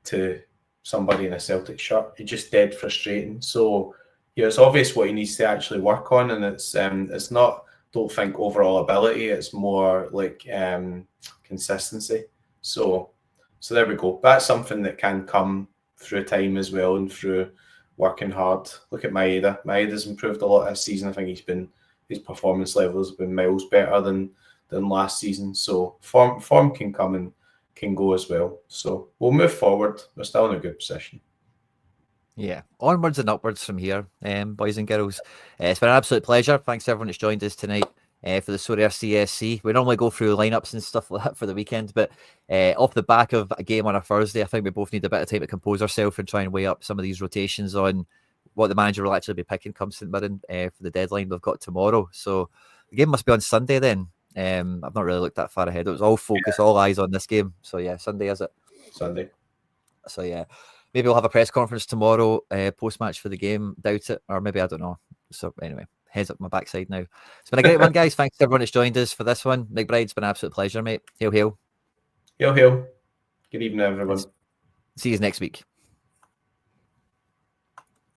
to somebody in a Celtic shirt. It's just dead frustrating. So, it's obvious what he needs to actually work on, and it's not, don't think, overall ability. It's more like consistency. So there we go. That's something that can come through time as well, and through working hard. Look at Maeda. Maeda's improved a lot this season. I think his performance levels have been miles better than last season. So form can come and can go as well. So we'll move forward. We're still in a good position. Yeah, onwards and upwards from here, boys and girls. It's been an absolute pleasure. Thanks to everyone that's joined us tonight for the Sorare CSC. We normally go through lineups and stuff like that for the weekend, but off the back of a game on a Thursday, I think we both need a bit of time to compose ourselves and try and weigh up some of these rotations on what the manager will actually be picking come St Mirren for the deadline we've got tomorrow. So the game must be on Sunday then. I've not really looked that far ahead. It was all focus, all eyes on this game. So yeah, Sunday is it? Sunday. So yeah. Maybe we'll have a press conference tomorrow, post-match for the game. Doubt it. Or maybe, I don't know. So anyway, heads up my backside now. It's been a great one, guys. Thanks to everyone that's joined us for this one. McBride, it's been an absolute pleasure, mate. Hail, hail. Hail, hail. Good evening, everyone. See you next week.